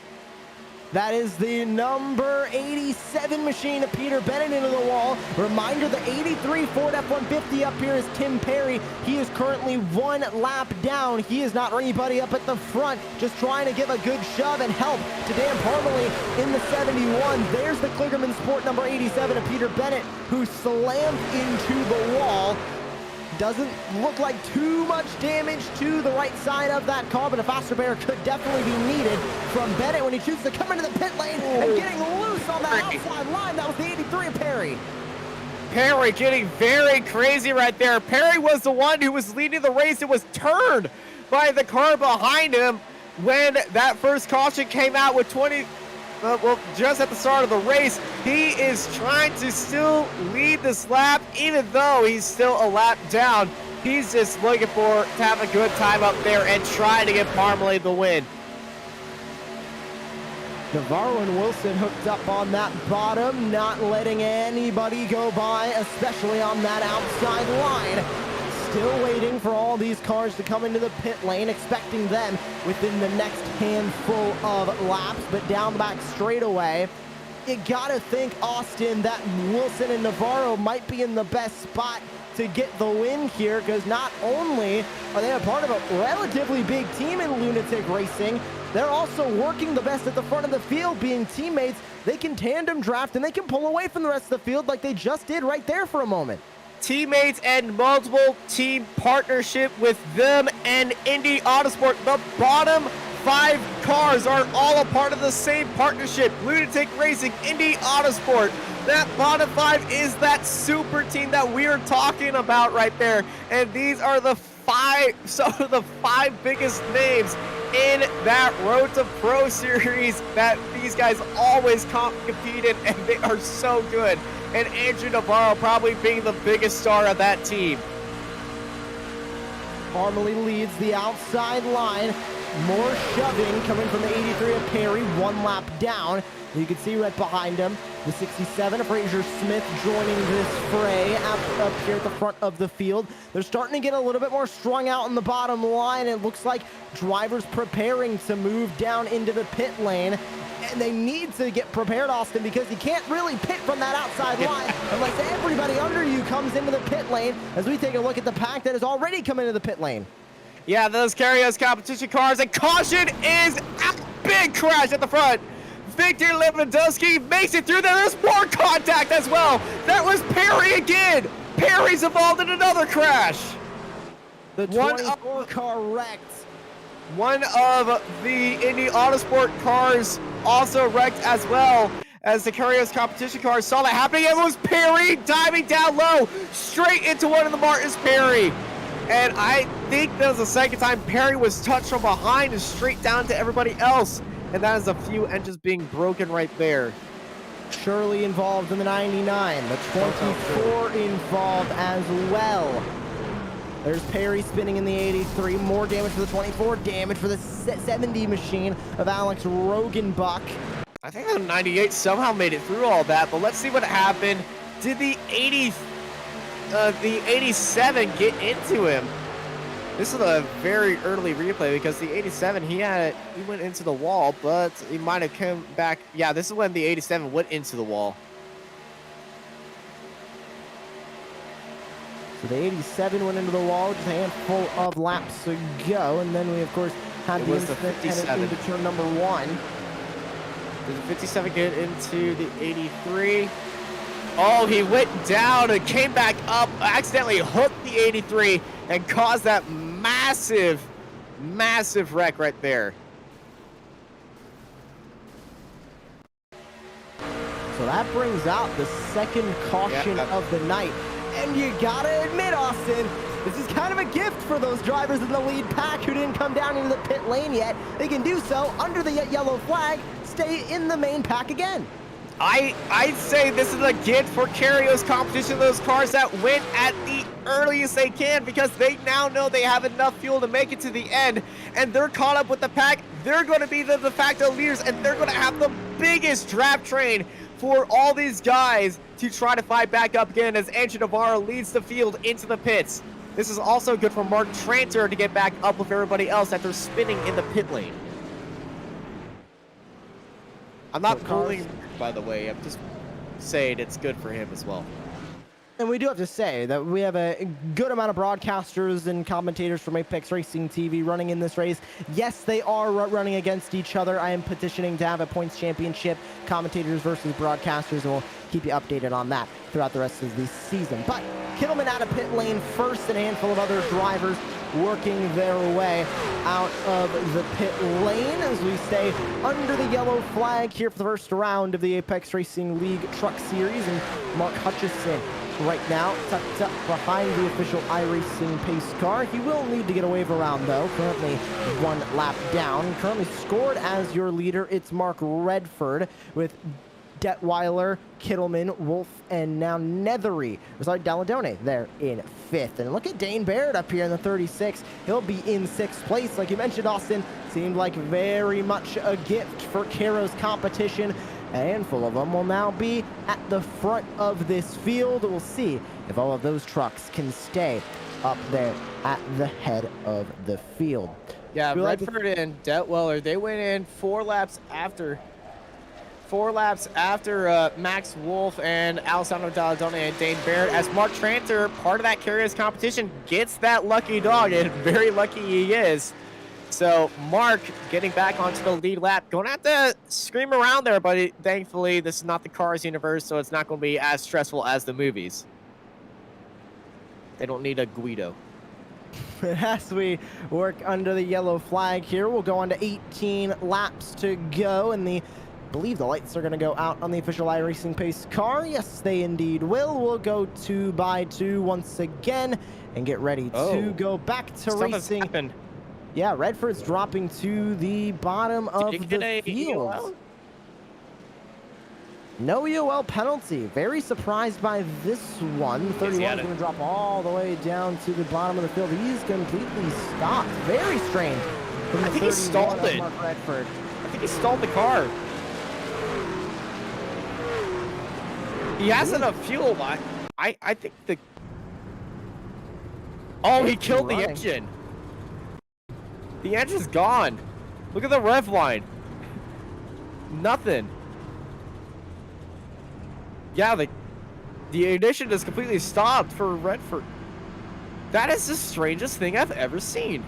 That is the number 87 machine of Peter Bennett into the wall. Reminder, the 83 Ford F-150 up here is Tim Perry. He is currently 1 lap down. He is not anybody up at the front, just trying to give a good shove and help to Dan Parmalee in the 71. There's the Kligerman Sport number 87 of Peter Bennett, who slammed into the wall. Doesn't look like too much damage to the right side of that car, but a faster bear could definitely be needed from Bennett when he chooses to come into the pit lane and getting loose on that outside line. That was the 83 of Perry. Perry getting very crazy right there. Perry was the one who was leading the race. It was turned by the car behind him when that first caution came out with 20. Well, just at the start of the race, he is trying to still lead this lap, even though he's still a lap down. He's just looking to have a good time up there and trying to give Parmalee the win. Navarro and Wilson hooked up on that bottom, not letting anybody go by, especially on that outside line. Still waiting for all these cars to come into the pit lane, expecting them within the next handful of laps, but down the back straightaway, you gotta think, Austin, that Wilson and Navarro might be in the best spot to get the win here, because not only are they a part of a relatively big team in Lunatic Racing, they're also working the best at the front of the field, being teammates. They can tandem draft and they can pull away from the rest of the field like they just did right there for a moment. Teammates and multiple team partnership with them and Indy Autosport. The bottom 5 cars are all a part of the same partnership. Lunatic Racing, Indy Autosport. That bottom 5 is that super team that we are talking about right there. And these are the 5, some of the 5 biggest names in that Road to Pro series that these guys always compete in, and they are so good. And Andrew Navarro probably being the biggest star of that team. Parmalee leads the outside line. more shoving coming from the 83 of Perry, 1 lap down. You can see right behind him, the 67 of Fraser Smith joining this fray up here at the front of the field. They're starting to get a little bit more strung out in the bottom line. It looks like drivers preparing to move down into the pit lane. And they need to get prepared, Austin, because you can't really pit from that outside line unless everybody under you comes into the pit lane, as we take a look at the pack that has already come into the pit lane. Yeah, those Karios competition cars, and caution is a big crash at the front. Victor Lewandowski makes it through there. There's more contact as well. That was Perry again. Perry's involved in another crash. The 24 car wrecked. One of the Indy Autosport cars also wrecked as well, as the Karios competition cars saw that happening. It was Perry diving down low straight into one of the Martins Perry. And I think that was the second time Perry was touched from behind and straight down to everybody else. And that is a few engines being broken right there. Shirley involved in the 99. The 24 involved as well. There's Perry spinning in the 83. More damage for the 24. Damage for the 70 machine of Alex Rogenbach. I think the 98 somehow made it through all that, but let's see what happened. Did the 87 get into him? This is a very early replay because the 87, he went into the wall, but he might have come back. Yeah, this is when the 87 went into the wall. So the 87 went into the wall, just a handful of laps to go, and then we, of course, had the incident headed into turn number 1. Did the 57 get into the 83? Oh, he went down and came back up, accidentally hooked the 83, and caused that massive wreck right there. So that brings out the second caution of the night. And you gotta admit, Austin, this is kind of a gift for those drivers in the lead pack who didn't come down into the pit lane yet. They can do so under the yellow flag, stay in the main pack again. I'd say this is a gift for Karios competition, those cars that win at the earliest they can, because they now know they have enough fuel to make it to the end, and they're caught up with the pack. They're going to be the de facto leaders, and they're going to have the biggest draft train for all these guys to try to fight back up again as Andrew Navarro leads the field into the pits. This is also good for Mark Tranter to get back up with everybody else after spinning in the pit lane. I'm not bullying, by the way. I'm just saying it's good for him as well. And we do have to say that we have a good amount of broadcasters and commentators from Apex Racing TV running in this race. Yes, they are running against each other. I am petitioning to have a points championship, commentators versus broadcasters, and we'll keep you updated on that throughout the rest of the season. But Kittleman out of pit lane first, and a handful of other drivers working their way out of the pit lane as we stay under the yellow flag here for the first round of the Apex Racing League Truck Series. And Mark Hutchison right now tucked up behind the official iRacing pace car. He will need to get a wave around though, currently 1 lap down. Currently scored as your leader, it's Mark Redford with Detweiler, Kittleman, Wolf, and now Dalladone there in 5th. And look at Dane Baird up here in the 36. He'll be in 6th place. Like you mentioned, Austin, seemed like very much a gift for Karios competition. A handful of them will now be at the front of this field. We'll see if all of those trucks can stay up there at the head of the field. Yeah, Redford and Detweiler, they went in 4 laps after Max Wolf and Alessandro Dalladone and Dane Baird, as Mark Tranter, part of that Karios competition, gets that lucky dog, and very lucky he is. So Mark getting back onto the lead lap, going to have to scream around there, but thankfully this is not the Cars universe, so it's not going to be as stressful as the movies. They don't need a Guido. As we work under the yellow flag here, we'll go on to 18 laps to go, and I believe the lights are going to go out on the official iRacing pace car. Yes, they indeed will. We'll go 2 by 2 once again and get ready to go back to racing. Happened. Yeah, Redford's dropping to the bottom of the field. EOL? No EOL penalty. Very surprised by this one. 31 is going to drop all the way down to the bottom of the field. He's completely stopped. Very strange. from the I think he 31 stalled of it. Mark Redford. I think he stalled the car. He has enough fuel. I think the... Oh, he killed the engine. The engine's gone. Look at the rev line. Nothing. Yeah, the ignition is completely stopped for Redford. That is the strangest thing I've ever seen.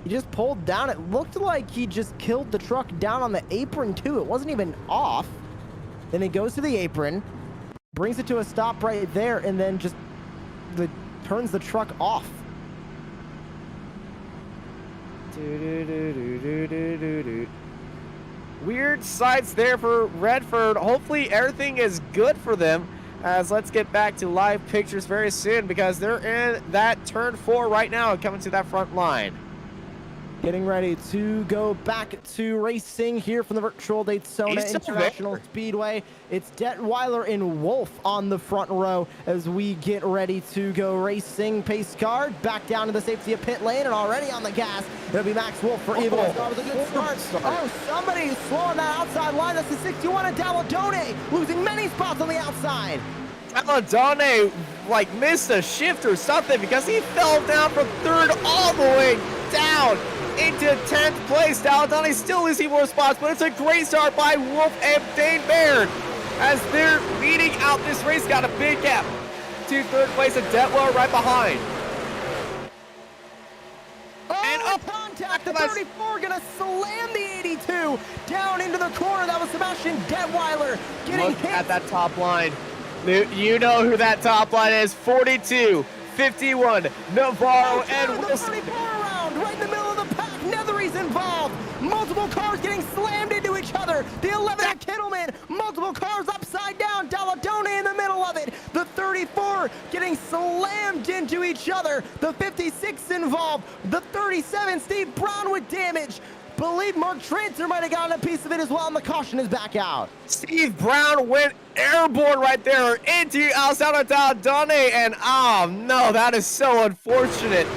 He just pulled down. It looked like he just killed the truck down on the apron too. It wasn't even off. Then he goes to the apron, brings it to a stop right there, and then just turns the truck off. Weird sights there for Redford. Hopefully everything is good for them. As let's get back to live pictures very soon, because they're in that turn 4 right now, coming to that front line. Getting ready to go back to racing here from the virtual Daytona International Speedway. It's Detweiler and Wolf on the front row as we get ready to go racing. Pace car back down to the safety of pit lane and already on the gas. It'll be Max Wolf for Evil. Start with a good start. Oh, somebody slowing that outside line. That's the 61 of Daladone, losing many spots on the outside. Daladone like missed a shift or something because he fell down from 3rd all the way down into 10th place. Daladone still losing more spots, but it's a great start by Wolf and Dane Baird as they're leading out this race. Got a big gap to 3rd place, and Detweiler right behind. Oh, and up contact. The 34 gonna slam the 82 down into the corner. That was Sebastian Detweiler getting hit at that top line. You know who that top line is. 42, 51, Navarro, and Wilson. 34 around, right in the middle of the pack. Nethery's involved. Multiple cars getting slammed into each other. The 11 at Kittleman. Multiple cars upside down. Daladone in the middle of it. The 34 getting slammed into each other. The 56 involved. The 37, Steve Brown with damage. Believe Mark Tranter might have gotten a piece of it as well, and the caution is back out. Steve Brown went airborne right there into Alessandro Daladone, and oh no, that is so unfortunate.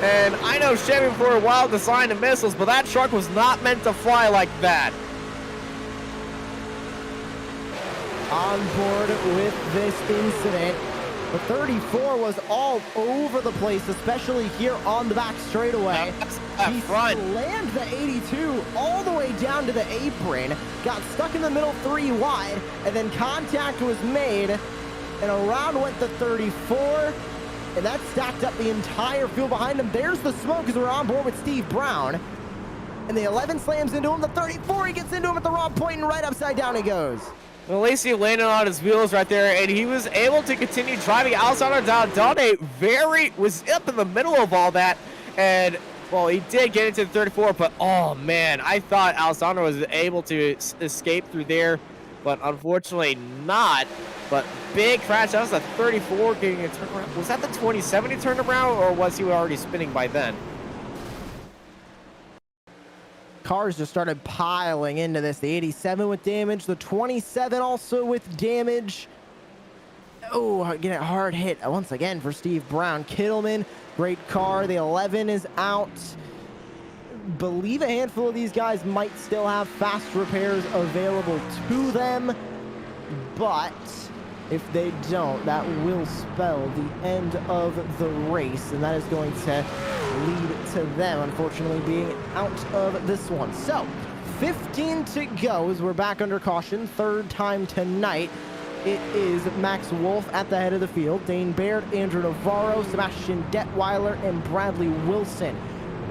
And I know Chevy for a while designed the missiles, but that truck was not meant to fly like that. On board with this incident, the 34 was all over the place, especially here on the back straightaway. He slammed the 82 all the way down to the apron, got stuck in the middle 3 wide, and then contact was made, and around went the 34, and that stacked up the entire field behind him. There's the smoke as we're on board with Steve Brown, and the 11 slams into him. The 34, he gets into him at the wrong point, and right upside down he goes. Well, Lacey landed on his wheels right there, and he was able to continue driving. Alessandro Daladone was up in the middle of all that, and well, he did get into the 34, but oh man, I thought Alessandro was able to escape through there, but unfortunately not. But big crash. That was the 34 getting a turnaround. Was that the 27 he turned around, or was he already spinning by then? Cars just started piling into this. The 87 with damage, the 27 also with damage. Oh, getting a hard hit once again for Steve Brown. Kittleman, great car. The 11 is out. Believe a handful of these guys might still have fast repairs available to them, but if they don't, that will spell the end of the race, and that is going to lead to them, unfortunately, being out of this one. So, 15 to go as we're back under caution. 3rd time tonight. It is Max Wolf at the head of the field. Dane Baird, Andrew Navarro, Sebastian Detweiler, and Bradley Wilson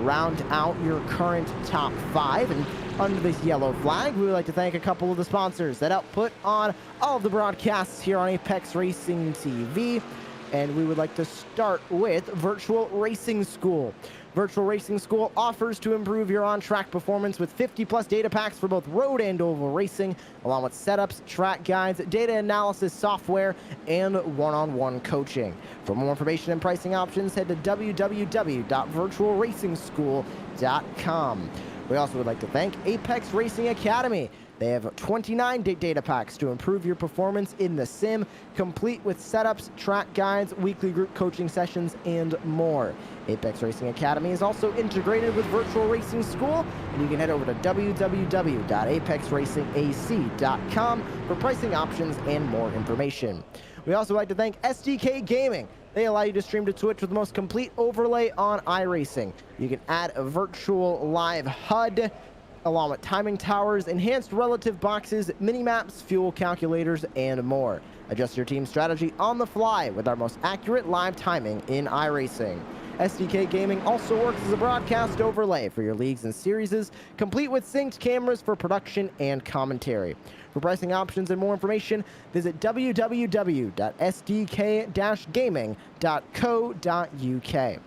round out your current top 5. And under this yellow flag, we would like to thank a couple of the sponsors that help put on all of the broadcasts here on Apex Racing TV. And we would like to start with Virtual Racing School. Virtual Racing School offers to improve your on-track performance with 50+ data packs for both road and oval racing, along with setups, track guides, data analysis software, and one-on-one coaching. For more information and pricing options, head to www.virtualracingschool.com. We also would like to thank Apex Racing Academy. They have 29 data packs to improve your performance in the sim, complete with setups, track guides, weekly group coaching sessions, and more. Apex Racing Academy is also integrated with Virtual Racing School, and you can head over to www.apexracingac.com for pricing options and more information. We also like to thank SDK Gaming. They allow you to stream to Twitch with the most complete overlay on iRacing. You can add a virtual live HUD, along with timing towers, enhanced relative boxes, mini-maps, fuel calculators, and more. Adjust your team strategy on the fly with our most accurate live timing in iRacing. SDK Gaming also works as a broadcast overlay for your leagues and series, complete with synced cameras for production and commentary. For pricing options and more information, visit www.sdk-gaming.co.uk.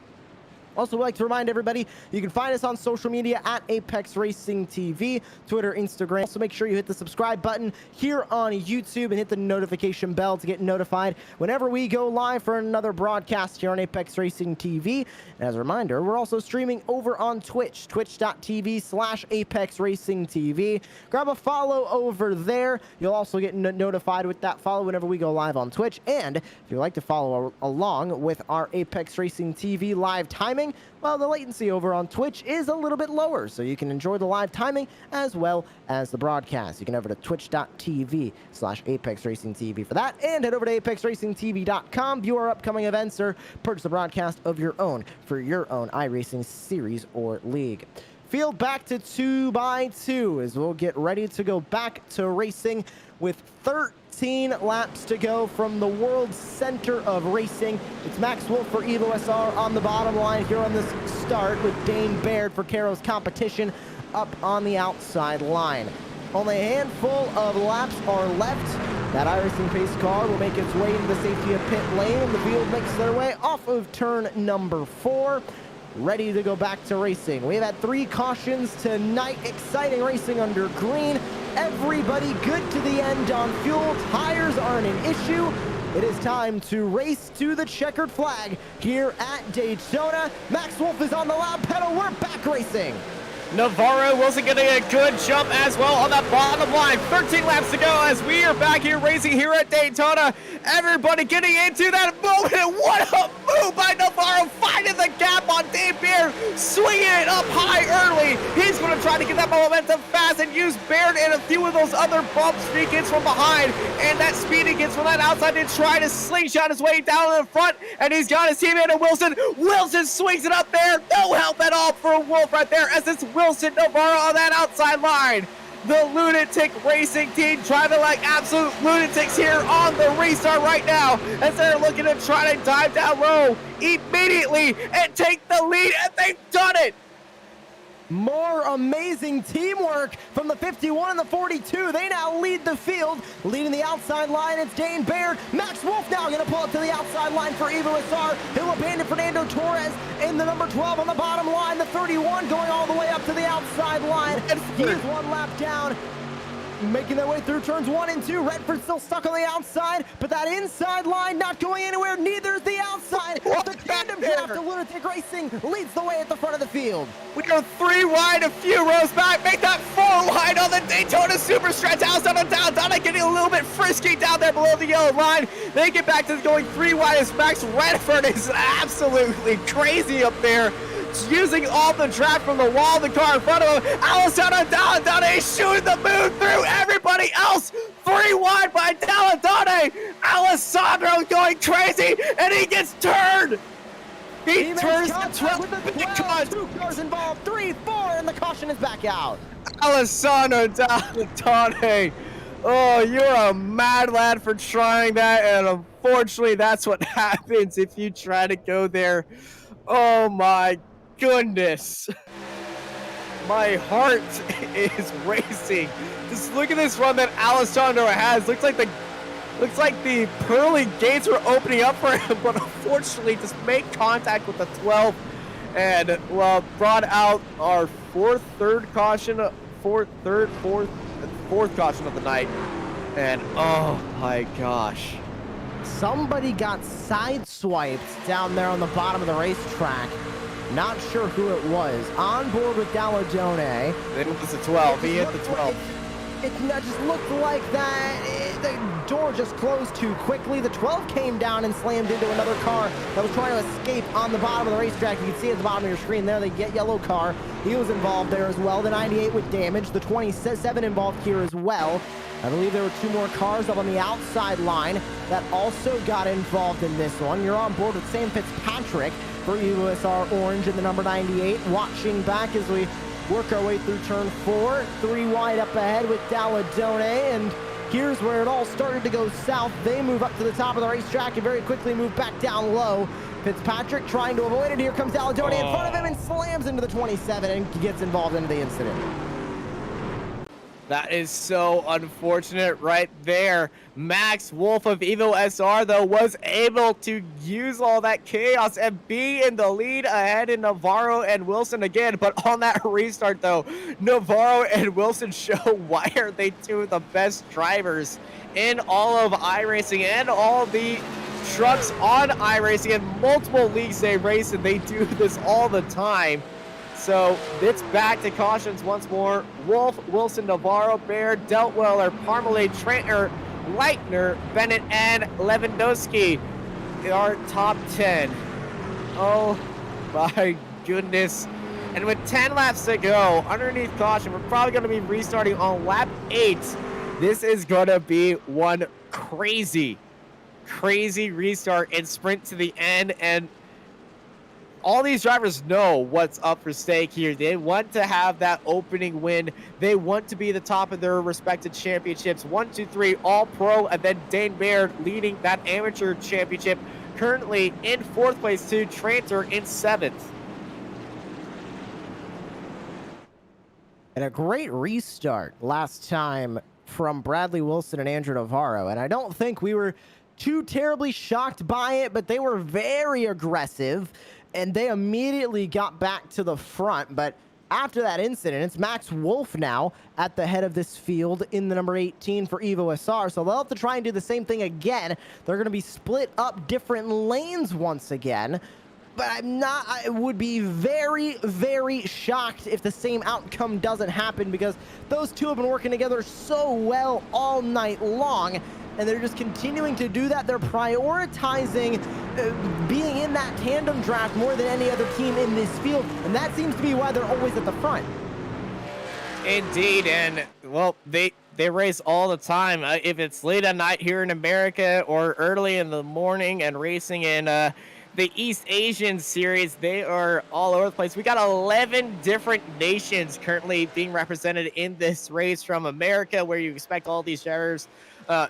Also, we'd like to remind everybody, you can find us on social media at Apex Racing TV, Twitter, Instagram. Also, make sure you hit the subscribe button here on YouTube and hit the notification bell to get notified whenever we go live for another broadcast here on Apex Racing TV. And as a reminder, we're also streaming over on Twitch, twitch.tv/Apex Racing TV. Grab a follow over there. You'll also get notified with that follow whenever we go live on Twitch. And if you'd like to follow along with our Apex Racing TV live timing, well, the latency over on Twitch is a little bit lower, so you can enjoy the live timing as well as the broadcast. You can head over to twitch.tv/Apex Racing TV for that, and head over to apexracingtv.com, view our upcoming events, or purchase a broadcast of your own for your own iRacing series or league. Field back to 2x2 as we'll get ready to go back to racing with 13 laps to go from the world center of racing. It's Max Wolf for Evo SR on the bottom line here on this start, with Dane Baird for Caro's competition up on the outside line. Only a handful of laps are left. That iRacing pace car will make its way to the safety of pit lane, and the field makes their way off of turn number 4. Ready to go back to racing. We've had 3 cautions tonight. Exciting racing under green. Everybody good to the end on fuel. Tires aren't an issue. It is time to race to the checkered flag here at Daytona. Max Wolf is on the loud pedal. We're back racing. Navarro Wilson getting a good jump as well on that bottom line. 13 laps to go as we are back here racing here at Daytona. Everybody getting into that moment. What a move by Navarro, finding the gap on Dave Baird, swinging it up high early. He's going to try to get that momentum fast and use Baird and a few of those other bumps he gets from behind. And that speed he gets from that outside to try to slingshot his way down to the front. And he's got his teammate in Wilson. Wilson swings it up there. No help at all for Wolf right there, as it's Wilson Navarro on that outside line. The Lunatic Racing team driving like absolute lunatics here on the restart right now, as they're looking to try to dive down low immediately and take the lead, and they've done it. More amazing teamwork from the 51 and the 42. They now lead the field. Leading the outside line, it's Dane Baird. Max Wolf now going to pull up to the outside line for Evo SR. He'll abandon Fernando Torres in the number 12 on the bottom line. The 31 going all the way up to the outside line. And he is 1 lap down. Making their way through turns 1 and 2. Redford still stuck on the outside, but that inside line not going anywhere. Neither is the outside. The tandem draft of Lunatic Racing leads the way at the front of the field. We are 3 wide, a few rows back. Make that 4 wide on the Daytona Super Stretch. Outside on down, getting a little bit frisky down there below the yellow line. They get back to going 3 wide as Max Redford is absolutely crazy up there, using all the draft from the wall of the car in front of him. Alessandro Daladone shooting the moon through everybody else. 3 wide by Daladone. Alessandro going crazy, and he gets turned. He turns the 12 with the 12. 2 cars involved, 3, 4, and the caution is back out. Alessandro Daladone. Oh, you're a mad lad for trying that, and unfortunately, that's what happens if you try to go there. Oh my goodness, my heart is racing. Just look at this run that Alessandro has. Looks like the pearly gates were opening up for him, but unfortunately just made contact with the 12 and brought out our fourth caution of the night. And oh my gosh, somebody got sideswiped down there on the bottom of the racetrack. Not sure who it was. On board with Daytona. It was the 12. He hit the 12. It just looked like that. The door just closed too quickly. The 12 came down and slammed into another car that was trying to escape on the bottom of the racetrack. You can see at the bottom of your screen there, the yellow car. He was involved there as well. The 98 with damage. The 27 involved here as well. I believe there were 2 more cars up on the outside line that also got involved in this one. You're on board with Sam Fitzpatrick for EvoSR Orange in the number 98. Watching back as we work our way through turn 4. 3 wide up ahead with Daytona, and here's where it all started to go south. They move up to the top of the racetrack and very quickly move back down low. Fitzpatrick trying to avoid it. Here comes Daytona in front of him and slams into the 27 and gets involved into the incident. That is so unfortunate right there. Max Wolf of EvoSR, though, was able to use all that chaos and be in the lead ahead in Navarro and Wilson again. But on that restart, though, Navarro and Wilson show why are they 2 of the best drivers in all of iRacing and all the trucks on iRacing and multiple leagues they race, and they do this all the time. So it's back to cautions once more. Wolf, Wilson, Navarro, Baird, Deltweller, Parmalee, Tranter, Leitner, Bennett, and Lewandowski are top 10. Oh my goodness. And with 10 laps to go, underneath caution, we're probably going to be restarting on lap 8. This is going to be one crazy restart and sprint to the end, and all these drivers know what's up for stake here. They want to have that opening win. They want to be the top of their respected championships. 1, 2, 3, all pro, and then Dane Baird leading that amateur championship, currently in 4th place to Tranter in 7th. And a great restart last time from Bradley Wilson and Andrew Navarro. And I don't think we were too terribly shocked by it, but they were very aggressive. And they immediately got back to the front. But after that incident, it's Max Wolf now at the head of this field in the number 18 for EvoSR. So they'll have to try and do the same thing again. They're going to be split up different lanes once again. But I would be very, very shocked if the same outcome doesn't happen, because those 2 have been working together so well all night long. And they're just continuing to do that. They're prioritizing being in that tandem draft more than any other team in this field. And that seems to be why they're always at the front. Indeed, and, well, they race all the time. If it's late at night here in America or early in the morning and racing in the East Asian series, they are all over the place. We got 11 different nations currently being represented in this race, from America, where you expect all these drivers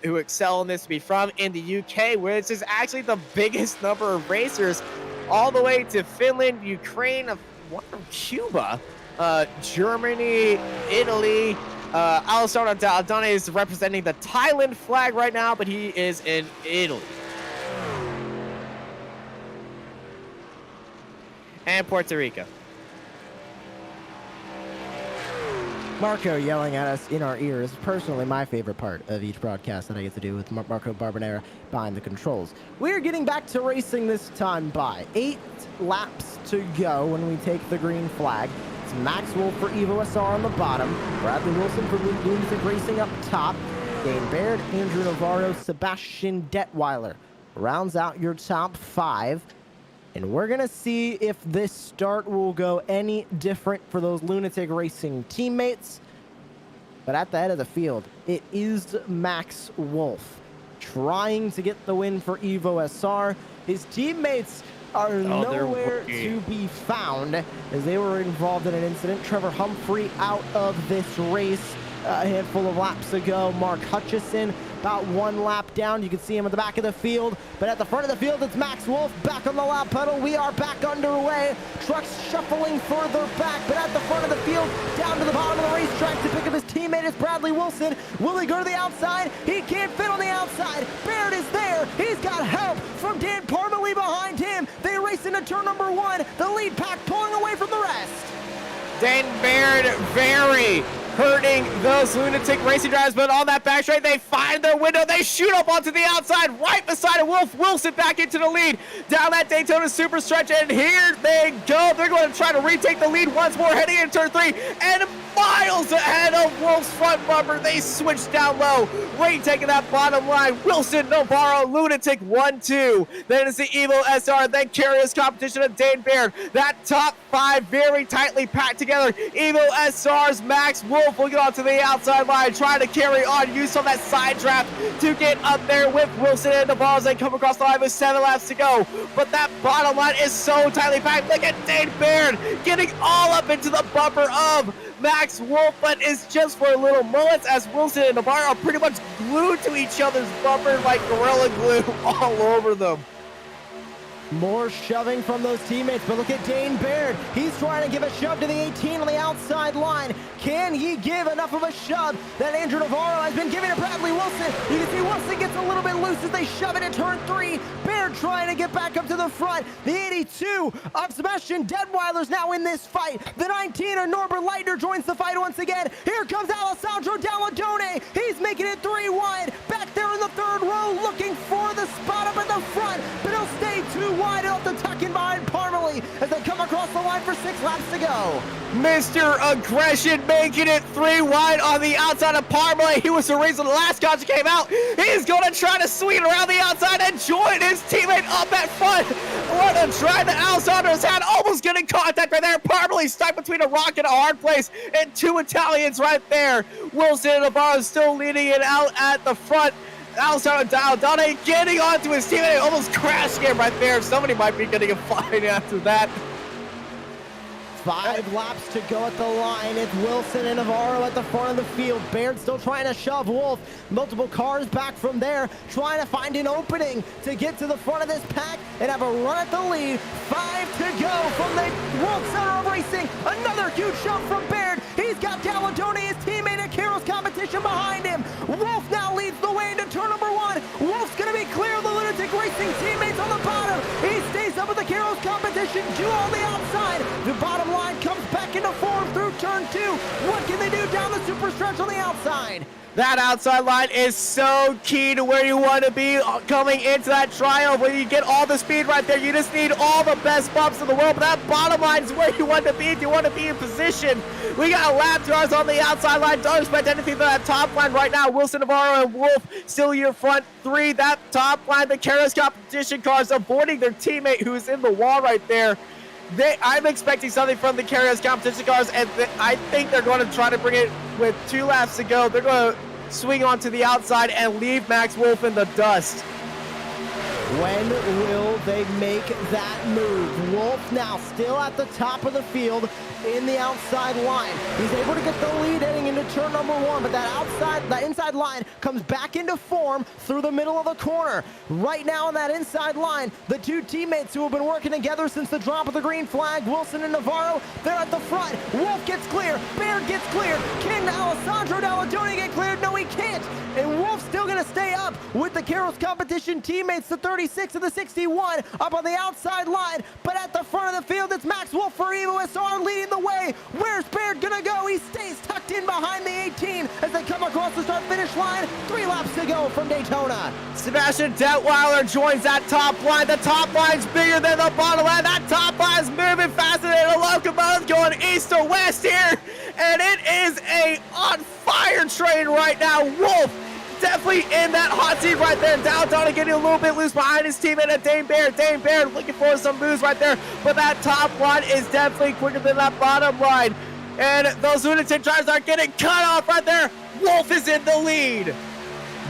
who excel in this to be from, in the UK, which is actually the biggest number of racers, all the way to Finland, Ukraine, one from Cuba, Germany, Italy. Alessandro Dall'Adone is representing the Thailand flag right now, but he is in Italy. And Puerto Rico. Marco yelling at us in our ears, personally my favorite part of each broadcast that I get to do with Marco Barbonera behind the controls. We're getting back to racing this time by 8 laps to go when we take the green flag. It's Max Wolf for EvoSR on the bottom, Bradley Wilson for Lunatic Racing up top, Dane Baird, Andrew Navarro, Sebastian Detweiler rounds out your top 5. And we're going to see if this start will go any different for those Lunatic Racing teammates. But at the head of the field, it is Max Wolf trying to get the win for EvoSR. His teammates are nowhere to be found as they were involved in an incident. Trevor Humphrey out of this race a handful of laps ago. Mark Hutchison about 1 lap down. You can see him at the back of the field, but at the front of the field, it's Max Wolf back on the lap pedal. We are back underway. Trucks shuffling further back, but at the front of the field, down to the bottom of the racetrack to pick up his teammate is Bradley Wilson. Will he go to the outside? He can't fit on the outside. Baird is there. He's got help from Dan Parmalee behind him. They race into turn number 1. The lead pack pulling away from the rest. Dan Baird very hurting those lunatic racing drivers. But on that back straight, they find their window. They shoot up onto the outside, right beside Wolf. Wilson back into the lead down that Daytona super stretch, and here they go. They're going to try to retake the lead once more, heading into turn 3, and miles ahead of Wolf's front bumper. They switch down low, Ray taking that bottom line. Wilson, Navarro, Lunatic 1-2. Then it's the Evo SR, then Carrier's competition of Dane Baird. That top 5 very tightly packed together. Evo SR's Max Wolf will get onto the outside line, trying to carry on, use some of that side draft to get up there with Wilson and Navarro as they come across the line with 7 laps to go. But that bottom line is so tightly packed. Look at Dane Baird getting all up into the bumper of Max Wolf, but it's just for a little moments as Wilson and Navarro are pretty much glued to each other's bumpers like Gorilla Glue all over them. More shoving from those teammates, but look at Dane Baird. He's trying to give a shove to the 18 on the outside line. Can he give enough of a shove that Andrew Navarro has been giving to Bradley Wilson? You can see Wilson gets a little bit loose as they shove it in turn 3. Baird trying to get back up to the front. The 82 of Sebastian Detweiler's now in this fight. The 19 of Norbert Leitner joins the fight once again. Here comes Alessandro Dalladone. He's making it 3 wide. Back there in the 3rd row looking for the spot up at the front, but he'll stay 2 wide. He'll have to tuck in behind Parmalee as they come across the line for 6 laps to go. Mr. Aggression making it 3 wide on the outside of Parmalee. He was the reason the last caution came out. He's going to try to swing around the outside and join his teammate up at front. What a drive that Alessandro's had, almost getting contact right there. Parmalee stuck between a rock and a hard place, and 2 Italians right there. Wilson and Navarro still leading it out at the front. Alessandro Dalladone getting onto his teammate, almost crashing him right there. Somebody might be getting a fine after that. 5 laps to go at the line. It's Wilson and Navarro at the front of the field. Baird still trying to shove Wolf. Multiple cars back from there, trying to find an opening to get to the front of this pack and have a run at the lead. 5 to go from the World Center of Racing. Another huge shove from Baird. He's got Dalladone, his teammate at Carroll's competition behind him. Wolf now leads the way into turn number 1. Wolf's going to be clear of the Lunatic Racing teammates on the bottom. He stays up with the Carroll's competition, Jew on the outside. The bottom line comes back into form through turn 2. What can they do down the super stretch on the outside? That outside line is so key to where you want to be coming into that trial. When you get all the speed right there, you just need all the best bumps in the world. But that bottom line is where you want to be if you want to be in position. We got lap cars on the outside line. Don't expect anything from that top line right now. Wilson, Navarro, and Wolf still your front 3. That top line, the Carrier's competition cars avoiding their teammate who's in the wall right there. I'm expecting something from the Carrier's competition cars, and I think they're going to try to bring it with 2 laps to go. They're going to swing onto the outside and leave Max Wolf in the dust. When will they make that move? Wolf now still at the top of the field in the outside line. He's able to get the lead heading into turn number 1, but that inside line comes back into form through the middle of the corner. Right now on that inside line, the 2 teammates who have been working together since the drop of the green flag, Wilson and Navarro, they're at the front. Wolf gets clear, Baird gets clear. Can Alessandro Dalladone get cleared? No, he can't. And Wolf's still gonna stay up with the Carroll's competition teammates, the 36 and the 61 up on the outside line. But at the front of the field, it's Max Wolf for Evo SR leading the way. Where's Baird gonna go? He stays tucked in behind the 18 as they come across the start-finish line. 3 laps to go from Daytona. Sebastian Detweiler joins that top line. The top line's bigger than the bottom line. That top line's moving faster than a locomotive going east to west here. And it is a on fire train right now. Wolf definitely in that hot seat right there. Dalladone getting a little bit loose behind his teammate at Dane Baird. Dane Baird looking for some moves right there, but that top line is definitely quicker than that bottom line. And those lunatic drivers are getting cut off right there. Wolf is in the lead.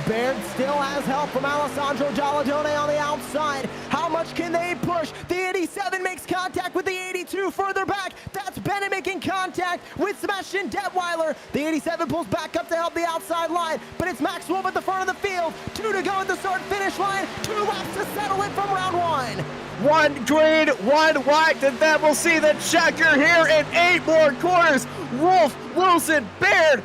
Baird still has help from Alessandro Dalladone on the outside. How much can they push? The 87 makes contact with the 82 further back. That's Bennett making contact with Sebastian Detweiler. The 87 pulls back up to help the outside line, but it's Max Wolf at the front of the field. 2 to go at the start-finish line. 2 laps to settle it from round 1. One green, one white, and then we'll see the checker here in 8 more corners. Wolf, Wilson, Baird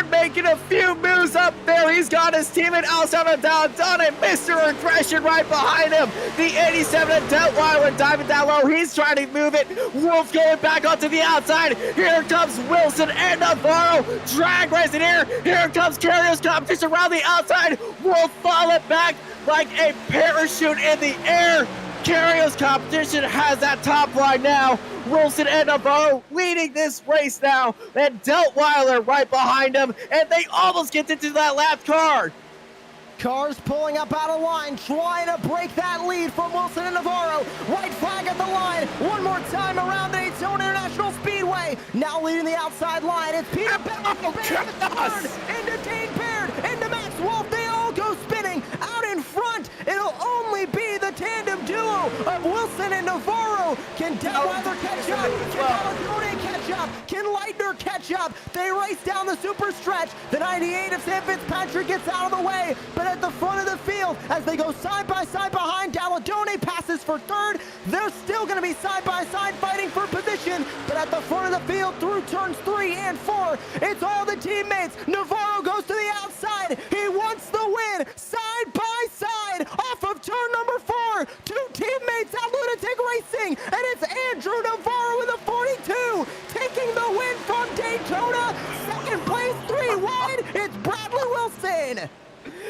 making a few moves up there. He's got his teammate Alessandro Dalladone, Mr. Aggression right behind him. The 87 and Detweiler diving down low. He's trying to move it. Wolf going back onto the outside. Here comes Wilson and Navarro. Drag racing here. Here comes Carrio's competition around the outside. Wolf falling back like a parachute in the air. Carrio's competition has that top line now. Wilson and Navarro leading this race now. And Detweiler right behind him. And they almost get into that lap car. Cars pulling up out of line, trying to break that lead from Wilson and Navarro. White flag at the line. One more time around the Daytona International Speedway. Now leading the outside line. It's Peter Bennett into Dane Baird, into Max Wolf. They all go spinning out in front. It'll only be the tandem duo of Wilson and Navarro. Can Detweiler catch up? Can Dalladone catch up? Can Leitner catch up? They race down the super stretch. The 98 of Sam Fitzpatrick gets out of the way, but at the front of the field, as they go side by side behind, Dalladone passes for third. They're still going to be side by side fighting for position, but at the front of the field through turns 3 and 4, it's all the teammates. Navarro goes to the outside. He wants the win side by side off of turn number 4. 2 teammates at Lunatic Racing, and it's Andrew Navarro with a 42 taking the win from Daytona. Second place, 3 wide. It's Bradley Wilson.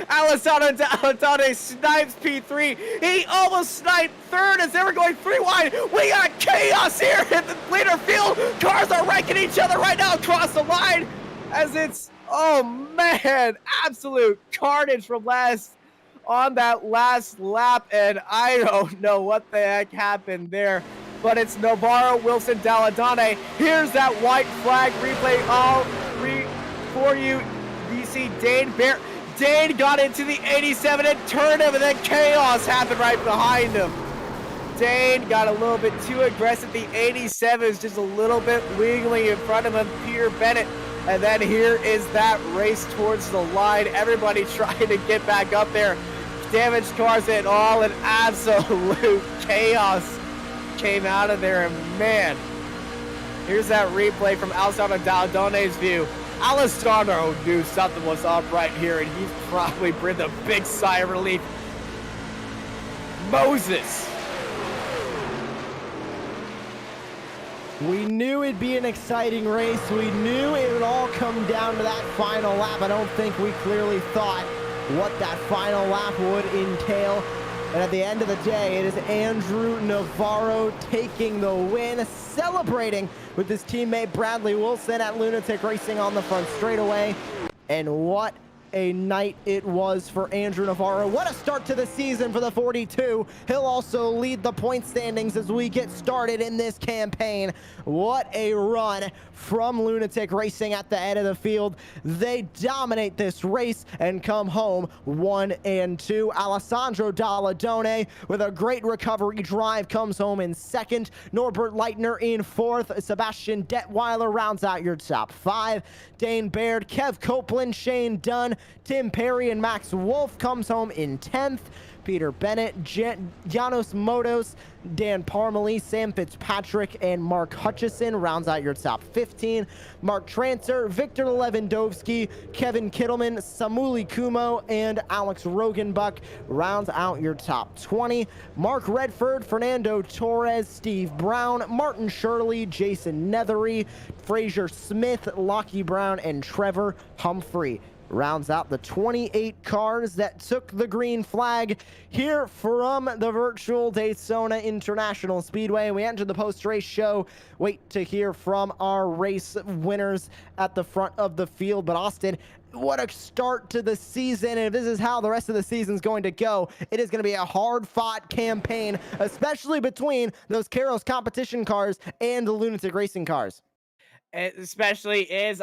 Alessandro Dalladone snipes P3. He almost sniped third as they were going 3 wide. We got chaos here in the leader field. Cars are wrecking each other right now across the line as it's, oh man, absolute carnage from last on that last lap. And I don't know what the heck happened there, but it's Navarro, Wilson, Dalladone. Here's that white flag replay all for you. You see Dane Baird. Dane got into the 87 and turned him, and then chaos happened right behind him. Dane got a little bit too aggressive. The 87 is just a little bit wiggling in front of him, Peter Bennett. And then here is that race towards the line. Everybody trying to get back up there. Damaged cars and all, and absolute chaos came out of there. And man, here's that replay from Alessandro Dalladone's view. Alessandro knew something was up right here, and he's probably breathed a big sigh of relief. Moses. We knew it'd be an exciting race. We knew it would all come down to that final lap. I don't think we clearly thought what that final lap would entail. And at the end of the day, it is Andrew Navarro taking the win, celebrating with his teammate Bradley Wilson at Lunatic Racing on the front straightaway. And what a night it was for Andrew Navarro. What a start to the season for the 42. He'll also lead the point standings as we get started in this campaign. What a run from Lunatic Racing at the end of the field. They dominate this race and come home 1 and 2. Alessandro Dalladone with a great recovery drive comes home in second. Norbert Leitner in fourth. Sebastian Detweiler rounds out your top 5. Dane Baird, Kev Copeland, Shane Dunn, Tim Perry, and Max Wolf comes home in 10th. Peter Bennett, Janos Motos, Dan Parmalee, Sam Fitzpatrick, and Mark Hutchison rounds out your top 15. Mark Tranter, Victor Lewandowski, Kevin Kittleman, Samuli Kumo, and Alex Rogenbuck rounds out your top 20. Mark Redford, Fernando Torres, Steve Brown, Martin Shirley, Jason Nethery, Fraser Smith, Lockie Brown, and Trevor Humphrey rounds out the 28 cars that took the green flag here from the virtual Daytona International Speedway. We enter the post-race show. Wait to hear from our race winners at the front of the field. But Austin, what a start to the season. And if this is how the rest of the season is going to go, it is going to be a hard-fought campaign, especially between those Carrio's competition cars and the Lunatic Racing cars. It especially is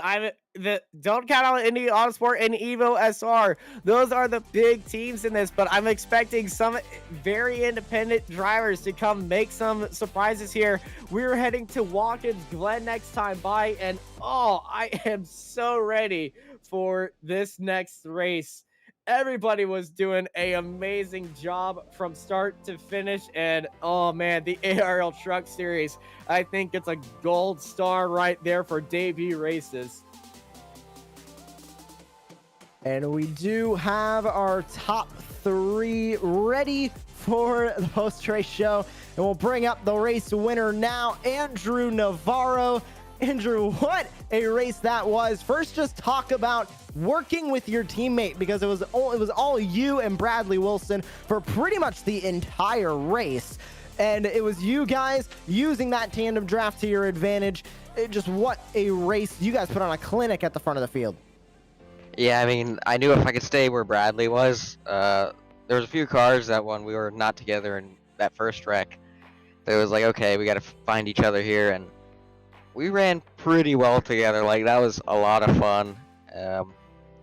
don't count on Indy Autosport and Evo SR. Those are the big teams in this, but I'm expecting some very independent drivers to come make some surprises here. We're heading to Watkins Glen next time by, and oh, I am so ready for this next race. Everybody was doing an amazing job from start to finish. And oh man, the ARL Truck Series, I think it's a gold star right there for debut races. And we do have our top 3 ready for the post-race show. And we'll bring up the race winner now, Andrew Navarro. Andrew, what a race that was. First, just talk about working with your teammate, because it was all you and Bradley Wilson for pretty much the entire race. And it was you guys using that tandem draft to your advantage. Just what a race. You guys put on a clinic at the front of the field. Yeah, I mean, I knew if I could stay where Bradley was, there was a few cars that when we were not together in that first wreck, it was like, okay, we got to find each other here, and we ran pretty well together. Like, that was a lot of fun.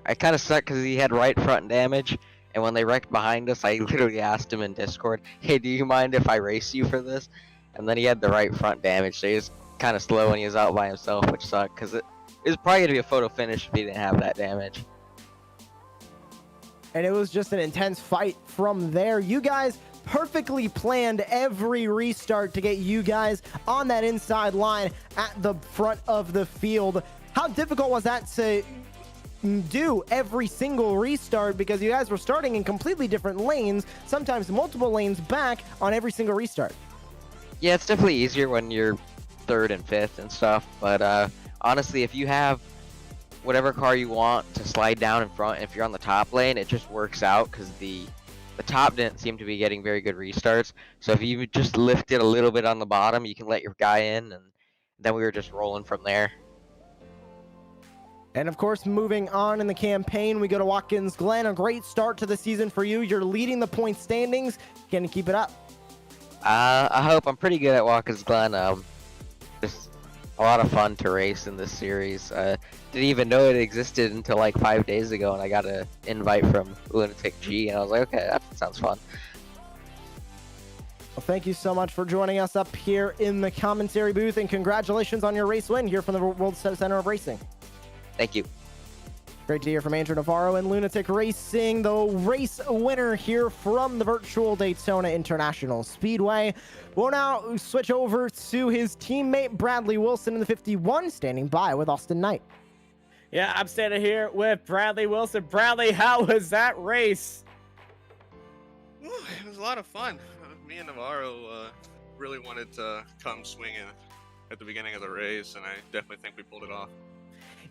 I kind of sucked because he had right front damage, and when they wrecked behind us, I literally asked him in Discord, hey, do you mind if I race you for this? And then he had the right front damage, so he was kind of slow when he was out by himself, which sucked, because it was probably going to be a photo finish if he didn't have that damage. And it was just an intense fight from there. You guys perfectly planned every restart to get you guys on that inside line at the front of the field. How difficult was that to do every single restart, because you guys were starting in completely different lanes, sometimes multiple lanes back on every single restart? Yeah, it's definitely easier when you're 3rd and 5th and stuff, but honestly, if you have whatever car you want to slide down in front, if you're on the top lane, it just works out, because the top didn't seem to be getting very good restarts. So if you just lift it a little bit on the bottom, you can let your guy in, and then we were just rolling from there. And of course, moving on in the campaign, we go to Watkins Glen. A great start to the season for you. You're leading the point standings. Can you keep it up? I hope. I'm pretty good at Watkins Glen. Just a lot of fun to race in this series. Didn't even know it existed until like 5 days ago, and I got an invite from Lunatic G, and I was like, okay, that sounds fun. Well, thank you so much for joining us up here in the commentary booth, and congratulations on your race win here from the World Center of Racing. Thank you. Great to hear from Andrew Navarro and Lunatic Racing, the race winner here from the virtual Daytona International Speedway. We'll now switch over to his teammate Bradley Wilson in the 51, standing by with Austin Knight. Yeah, I'm standing here with Bradley Wilson. Bradley, how was that race? Ooh, it was a lot of fun. Me and Navarro really wanted to come swinging at the beginning of the race, and I definitely think we pulled it off.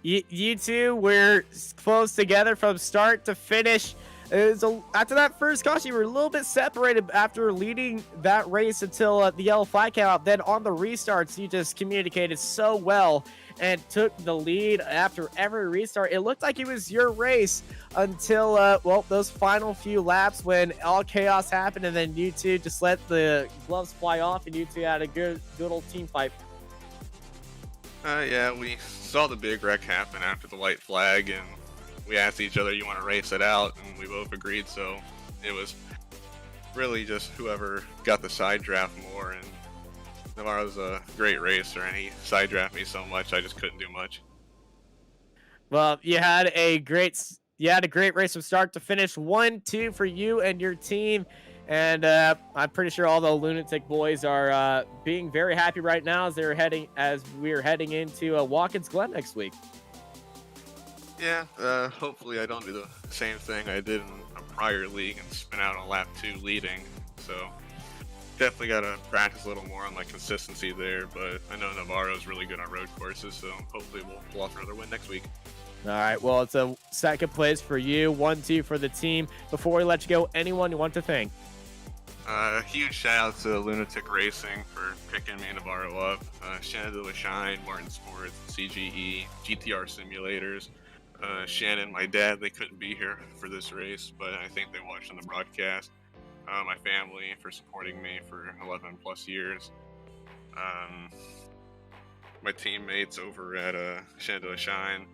You two were close together from start to finish. After that first caution, you were a little bit separated after leading that race until the yellow flag came out. Then on the restarts, you just communicated so well and took the lead after every restart. It looked like it was your race until, well, those final few laps when all chaos happened, and then you two just let the gloves fly off, and you two had a good old team fight. Yeah, we saw the big wreck happen after the white flag, and we asked each other, you want to race it out? And we both agreed, so it was really just whoever got the side draft more, and Navarro's a great racer, and he side drafted me so much, I just couldn't do much. Well, you had a great race from start to finish. 1-2 for you and your team. And I'm pretty sure all the Lunatic boys are being very happy right now as we're heading into Watkins Glen next week. Yeah, hopefully I don't do the same thing I did in a prior league and spin out on lap 2 leading. So definitely got to practice a little more on my consistency there, but I know Navarro's really good on road courses, so hopefully we'll pull off another win next week. All right, well, it's a second place for you, 1-2 for the team. Before we let you go, anyone you want to thank? Huge shout out to Lunatic Racing for picking me and Navarro up. Shannon de la Shine, Martin Sports, CGE, GTR Simulators. Shannon, my dad, they couldn't be here for this race, but I think they watched on the broadcast. My family for supporting me for 11 plus years. My teammates over at Shannon de la Shine.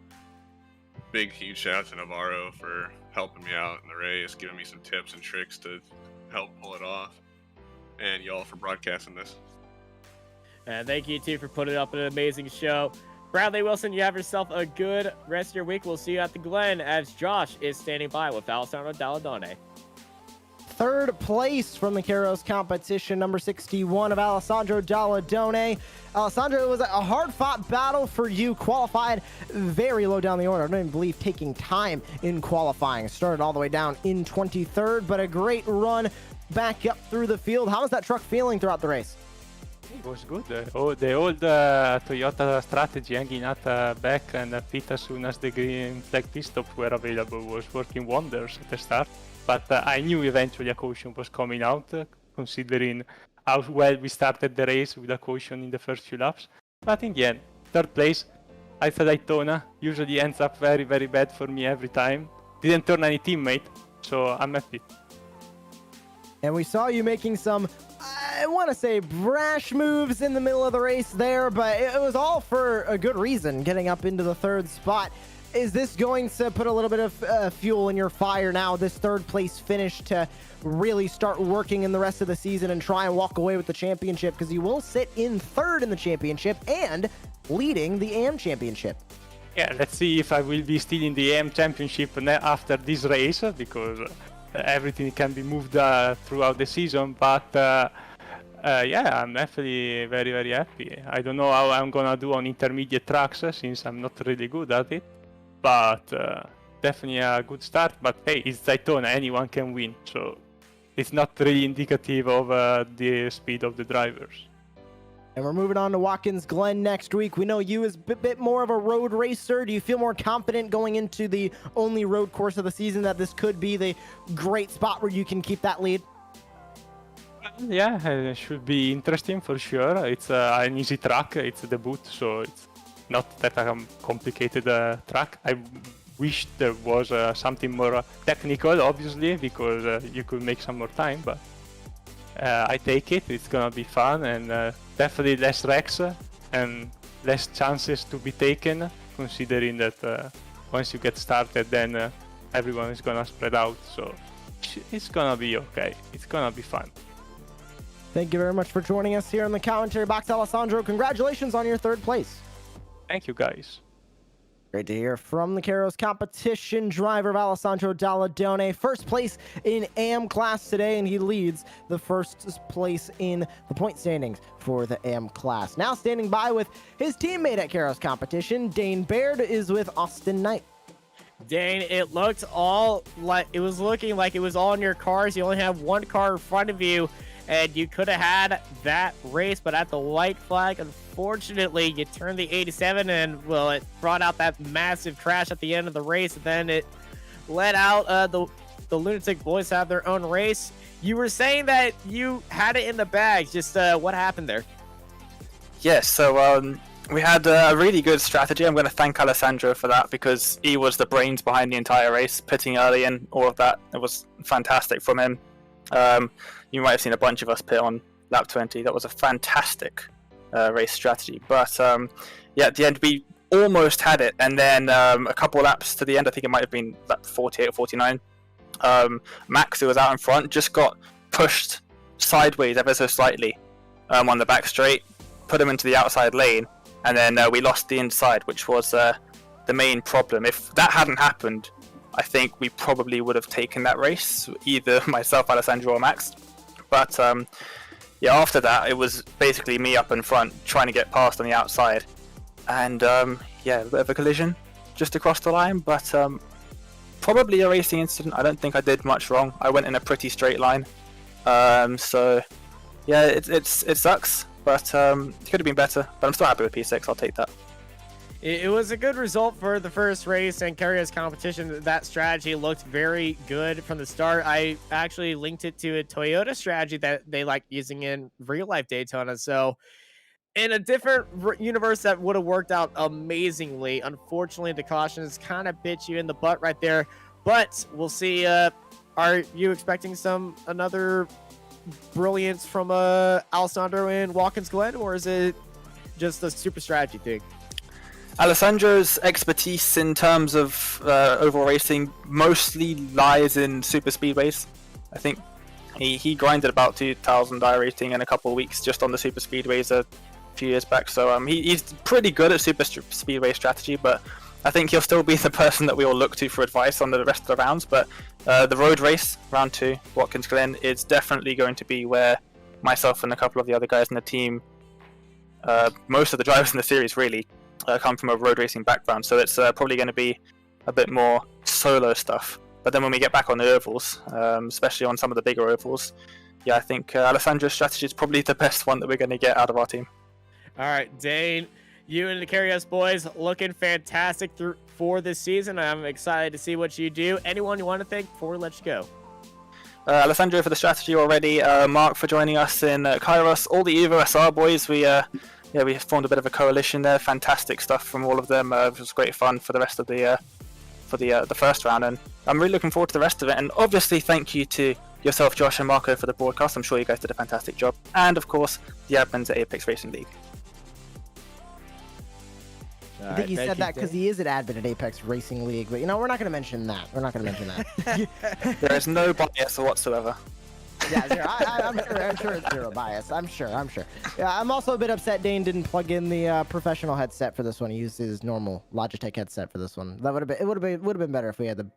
Big, huge shout out to Navarro for helping me out in the race, giving me some tips and tricks to help pull it off, and y'all for broadcasting this. And thank you too for putting up an amazing show. Bradley Wilson, you have yourself a good rest of your week. We'll see you at the Glen as Josh is standing by with Alessandro Dalladone. Third place from the Keros competition, number 61 of Alessandro Dalladone. Alessandro, it was a hard-fought battle for you. Qualified very low down the order. I don't even believe taking time in qualifying. Started all the way down in 23rd, but a great run back up through the field. How was that truck feeling throughout the race? It was good. The old Toyota strategy, hanging at the back and pit as soon as the green flag pit stops were available, was working wonders at the start. But I knew eventually a caution was coming out, considering how well we started the race with a caution in the first few laps. But in the end, third place, I said Daytona usually ends up very, very bad for me every time. Didn't turn any teammate, so I'm happy. And we saw you making some, I want to say, brash moves in the middle of the race there, but it was all for a good reason, getting up into the third spot. Is this going to put a little bit of fuel in your fire now, this third place finish, to really start working in the rest of the season and try and walk away with the championship? Because you will sit in third in the championship and leading the AM championship. Yeah, let's see if I will be still in the AM championship after this race, because everything can be moved throughout the season. But yeah, I'm definitely very, very happy. I don't know how I'm gonna do on intermediate tracks since I'm not really good at it. But definitely a good start. But hey, it's Daytona, anyone can win, so it's not really indicative of the speed of the drivers. And we're moving on to Watkins Glen next week. We know you as a bit more of a road racer. Do you feel more confident going into the only road course of the season that this could be the great spot where you can keep that lead? Yeah, it should be interesting for sure. It's an easy track. It's a debut, so it's not that complicated track. I wish there was something more technical, obviously, because you could make some more time, but I take it. It's gonna be fun, and definitely less wrecks and less chances to be taken, considering that once you get started, then everyone is gonna spread out, so it's gonna be okay. It's gonna be fun. Thank you very much for joining us here in the commentary box, Alessandro. Congratulations on your third place. Thank you, guys. Great to hear from the Keros competition driver of Alessandro Dalladone. First place in AM class today, and he leads the first place in the point standings for the AM class. Now standing by with his teammate at Keros competition, Dane Baird, is with Austin Knight. Dane, it looked all like it was looking like it was all in your cars. You only have one car in front of you, and you could have had that race, but at the white flag, unfortunately, you turned the 87, and well, it brought out that massive crash at the end of the race, and then it let out the Lunatic Boys have their own race. You were saying that you had it in the bag. Just what happened there? Yes, so we had a really good strategy. I'm going to thank Alessandro for that, because he was the brains behind the entire race, pitting early and all of that. It was fantastic from him. You might have seen a bunch of us pit on lap 20. That was a fantastic race strategy. But yeah, at the end, we almost had it. And then a couple laps to the end, I think it might have been lap 48 or 49, Max, who was out in front, just got pushed sideways ever so slightly on the back straight, put him into the outside lane, and then we lost the inside, which was the main problem. If that hadn't happened, I think we probably would have taken that race, either myself, Alessandro, or Max. But yeah, after that, it was basically me up in front, trying to get past on the outside. And yeah, a bit of a collision just across the line, but probably a racing incident. I don't think I did much wrong. I went in a pretty straight line. So yeah, it sucks, but it could have been better. But I'm still happy with P6, I'll take that. It was a good result for the first race and Keros competition. That strategy looked very good from the start. I actually linked it to a Toyota strategy that they like using in real life Daytona. So in a different universe, that would have worked out amazingly. Unfortunately, the cautions kind of bit you in the butt right there. But we'll see. Are you expecting another brilliance from Alessandro in Watkins Glen, or is it just a super strategy thing? Alessandro's expertise in terms of overall racing mostly lies in super speedways. I think he grinded about 2,000 iRacing in a couple of weeks just on the super speedways few years back. So he's pretty good at super speedway strategy, but I think he'll still be the person that we all look to for advice on the rest of the rounds. But the road race, round 2, Watkins Glen, is definitely going to be where myself and a couple of the other guys in the team, most of the drivers in the series really, come from a road racing background. So it's probably going to be a bit more solo stuff. But then when we get back on the ovals, especially on some of the bigger ovals, yeah, I think Alessandro's strategy is probably the best one that we're going to get out of our team. All right, Dane, you and the Carios boys looking fantastic for this season. I'm excited to see what you do. Anyone you want to thank before we let you go? Alessandro for the strategy already. Mark for joining us in Kairos. All the Evo SR boys. We formed a bit of a coalition there. Fantastic stuff from all of them. It was great fun for the rest of the first round, and I'm really looking forward to the rest of it. And obviously, thank you to yourself, Josh and Marco, for the broadcast. I'm sure you guys did a fantastic job. And of course, the admins at Apex Racing League. I think he said that because he is an admin at Apex Racing League, but we're not going to mention that. There is no bias whatsoever. Yeah, zero. I'm sure it's zero bias. I'm sure. Yeah, I'm also a bit upset Dane didn't plug in the professional headset for this one. He used his normal Logitech headset for this one. That would have been better if we had the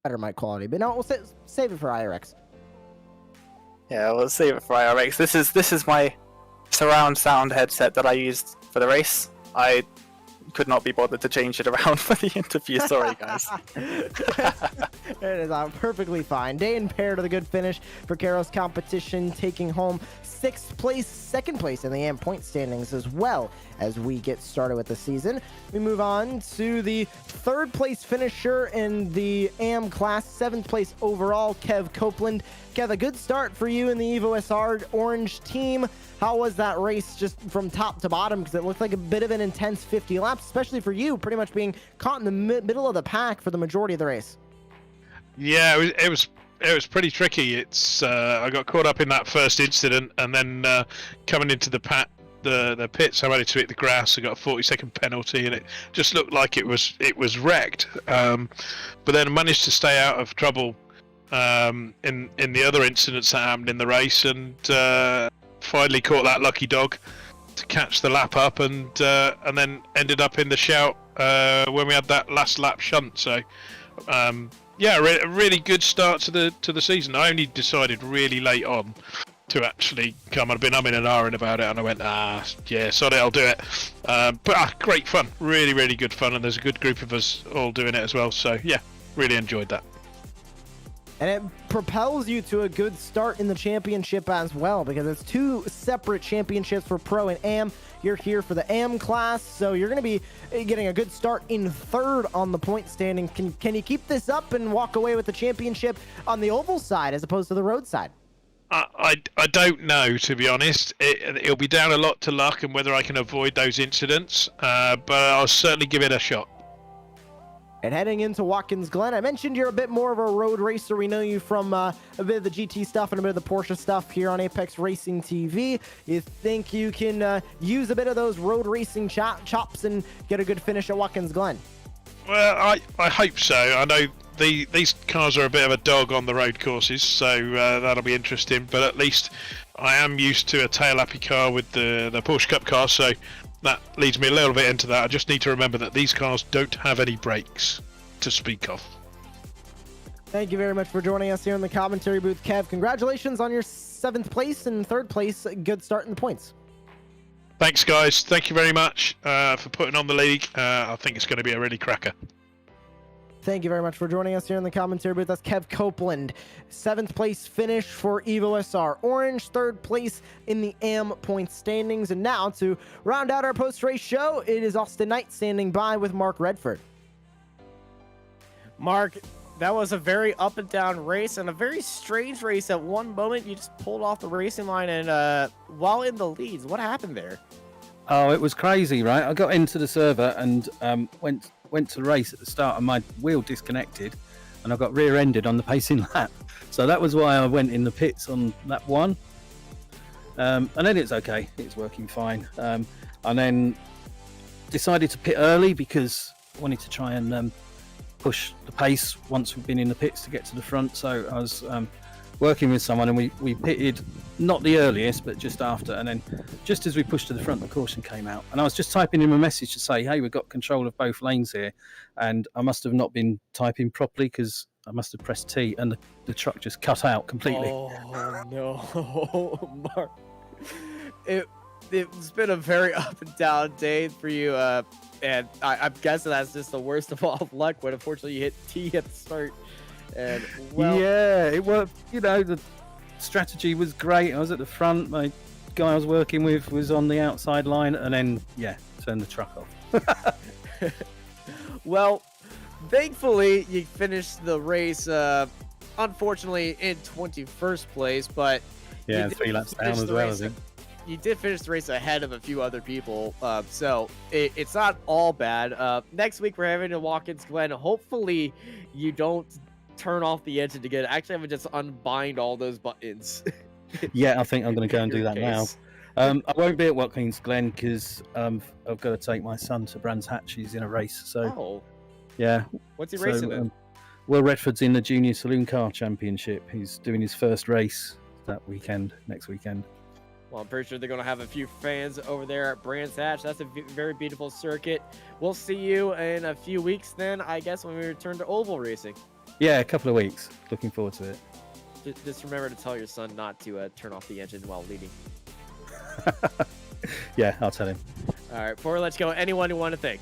better mic quality. But no, we'll save it for iRacing. Yeah, we'll save it for iRacing. This is my surround sound headset that I used for the race. I could not be bothered to change it around for the interview. Sorry, guys. It is perfectly fine. Dane paired with a good finish for Karos competition, taking home 6th place, 2nd place in the AM point standings as well as we get started with the season. We move on to the 3rd place finisher in the AM class, 7th place overall, Kev Copeland. Kev, a good start for you in the Evo SR Orange team. How was that race just from top to bottom? Because it looked like a bit of an intense 50 laps, especially for you, pretty much being caught in the middle of the pack for the majority of the race. Yeah, it was pretty tricky. I got caught up in that first incident, and then coming into the pits, I managed to hit the grass. I got a 40-second penalty, and it just looked like it was wrecked. But then I managed to stay out of trouble in the other incidents that happened in the race, and finally caught that lucky dog to catch the lap up, and then ended up in the shout when we had that last lap shunt. So yeah, a really good start to the season. I only decided really late on to actually come. I'd been umming and ahhing about it, and I went, yeah, sorry, I'll do it. But great fun, really, really good fun, and there's a good group of us all doing it as well. So yeah, really enjoyed that. And it propels you to a good start in the championship as well, because it's 2 separate championships for Pro and AM. You're here for the AM class, so you're going to be getting a good start in 3rd on the point standing. Can you keep this up and walk away with the championship on the oval side as opposed to the road side? I don't know, to be honest. It'll be down a lot to luck and whether I can avoid those incidents, but I'll certainly give it a shot. And heading into Watkins Glen, I mentioned you're a bit more of a road racer. We know you from a bit of the GT stuff and a bit of the Porsche stuff here on Apex Racing TV. You think you can use a bit of those road racing chops and get a good finish at Watkins Glen? Well, I hope so. I know these cars are a bit of a dog on the road courses, so that'll be interesting. But at least I am used to a tail-lappy car with the Porsche Cup car, so that leads me a little bit into that. I just need to remember that these cars don't have any brakes to speak of. Thank you very much for joining us here in the commentary booth, Kev. Congratulations on your 7th place and 3rd place. Good start in the points. Thanks, guys. Thank you very much for putting on the league. I think it's going to be a really cracker. Thank you very much for joining us here in the commentary booth. That's Kev Copeland. 7th place finish for Evo SR Orange. 3rd place in the AM point standings. And now to round out our post-race show, it is Austin Knight standing by with Mark Redford. Mark, that was a very up and down race and a very strange race. At one moment, you just pulled off the racing line and while in the leads. What happened there? Oh, it was crazy, right? I got into the server and went to race at the start, and my wheel disconnected and I got rear-ended on the pacing lap. So that was why I went in the pits on lap 1. And then it's okay, it's working fine. And then decided to pit early because I wanted to try and push the pace once we've been in the pits to get to the front. So I was working with someone, and we pitted not the earliest, but just after, and then just as we pushed to the front, the caution came out, and I was just typing him a message to say, hey, we've got control of both lanes here, and I must have not been typing properly because I must have pressed T, and the truck just cut out completely. Oh no, Mark! It's been a very up and down day for you, and I'm guessing that's just the worst of all luck when unfortunately you hit T at the start. And well, yeah, it worked. You know, the strategy was great. I was at the front. My guy I was working with was on the outside line, and then turned the truck off. Well, thankfully you finished the race. Unfortunately, in 21st place, but 3 laps down as well. I think you did finish the race ahead of a few other people, so it's not all bad. Next week we're having a Watkins Glen. Hopefully, you don't turn off the engine to get it. Actually, I'm gonna just unbind all those buttons. Yeah, I think I'm going to go and do that now. I won't be at Watkins Glen because I've got to take my son to Brands Hatch. He's in a race. So, yeah. What's he racing in? Will Redford's in the Junior Saloon Car Championship. He's doing his first race next weekend. Well, I'm pretty sure they're going to have a few fans over there at Brands Hatch. That's a very beautiful circuit. We'll see you in a few weeks then, I guess, when we return to oval racing. Yeah, a couple of weeks. Looking forward to it. Just remember to tell your son not to turn off the engine while leading. Yeah, I'll tell him. All right, before we let you go, anyone you want to thank?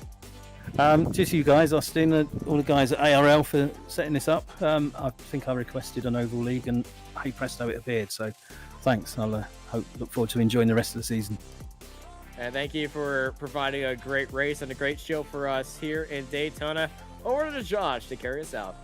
Just you guys, Austin, all the guys at ARL for setting this up. I think I requested an oval league, and hey presto, it appeared. So, thanks. I'll look forward to enjoying the rest of the season. And thank you for providing a great race and a great show for us here in Daytona. Over to Josh to carry us out.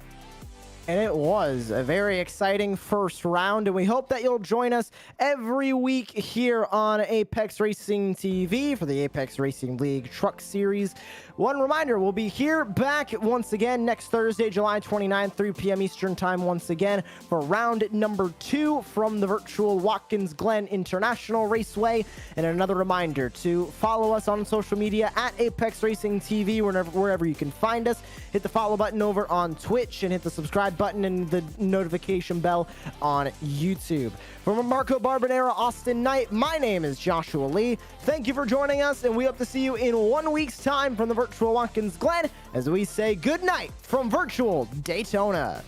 And it was a very exciting first round, and we hope that you'll join us every week here on Apex Racing TV for the Apex Racing League Truck Series. One reminder, we'll be here back once again next Thursday, July 29th, 3 p.m. Eastern Time once again for round number 2 from the virtual Watkins Glen International Raceway. And another reminder to follow us on social media at Apex Racing TV wherever you can find us. Hit the follow button over on Twitch and hit the subscribe button and the notification bell on YouTube. From Marco Barbonera, Austin Knight, my name is Joshua Lee. Thank you for joining us, and we hope to see you in 1 week's time from the virtual Watkins Glen as we say good night from virtual Daytona.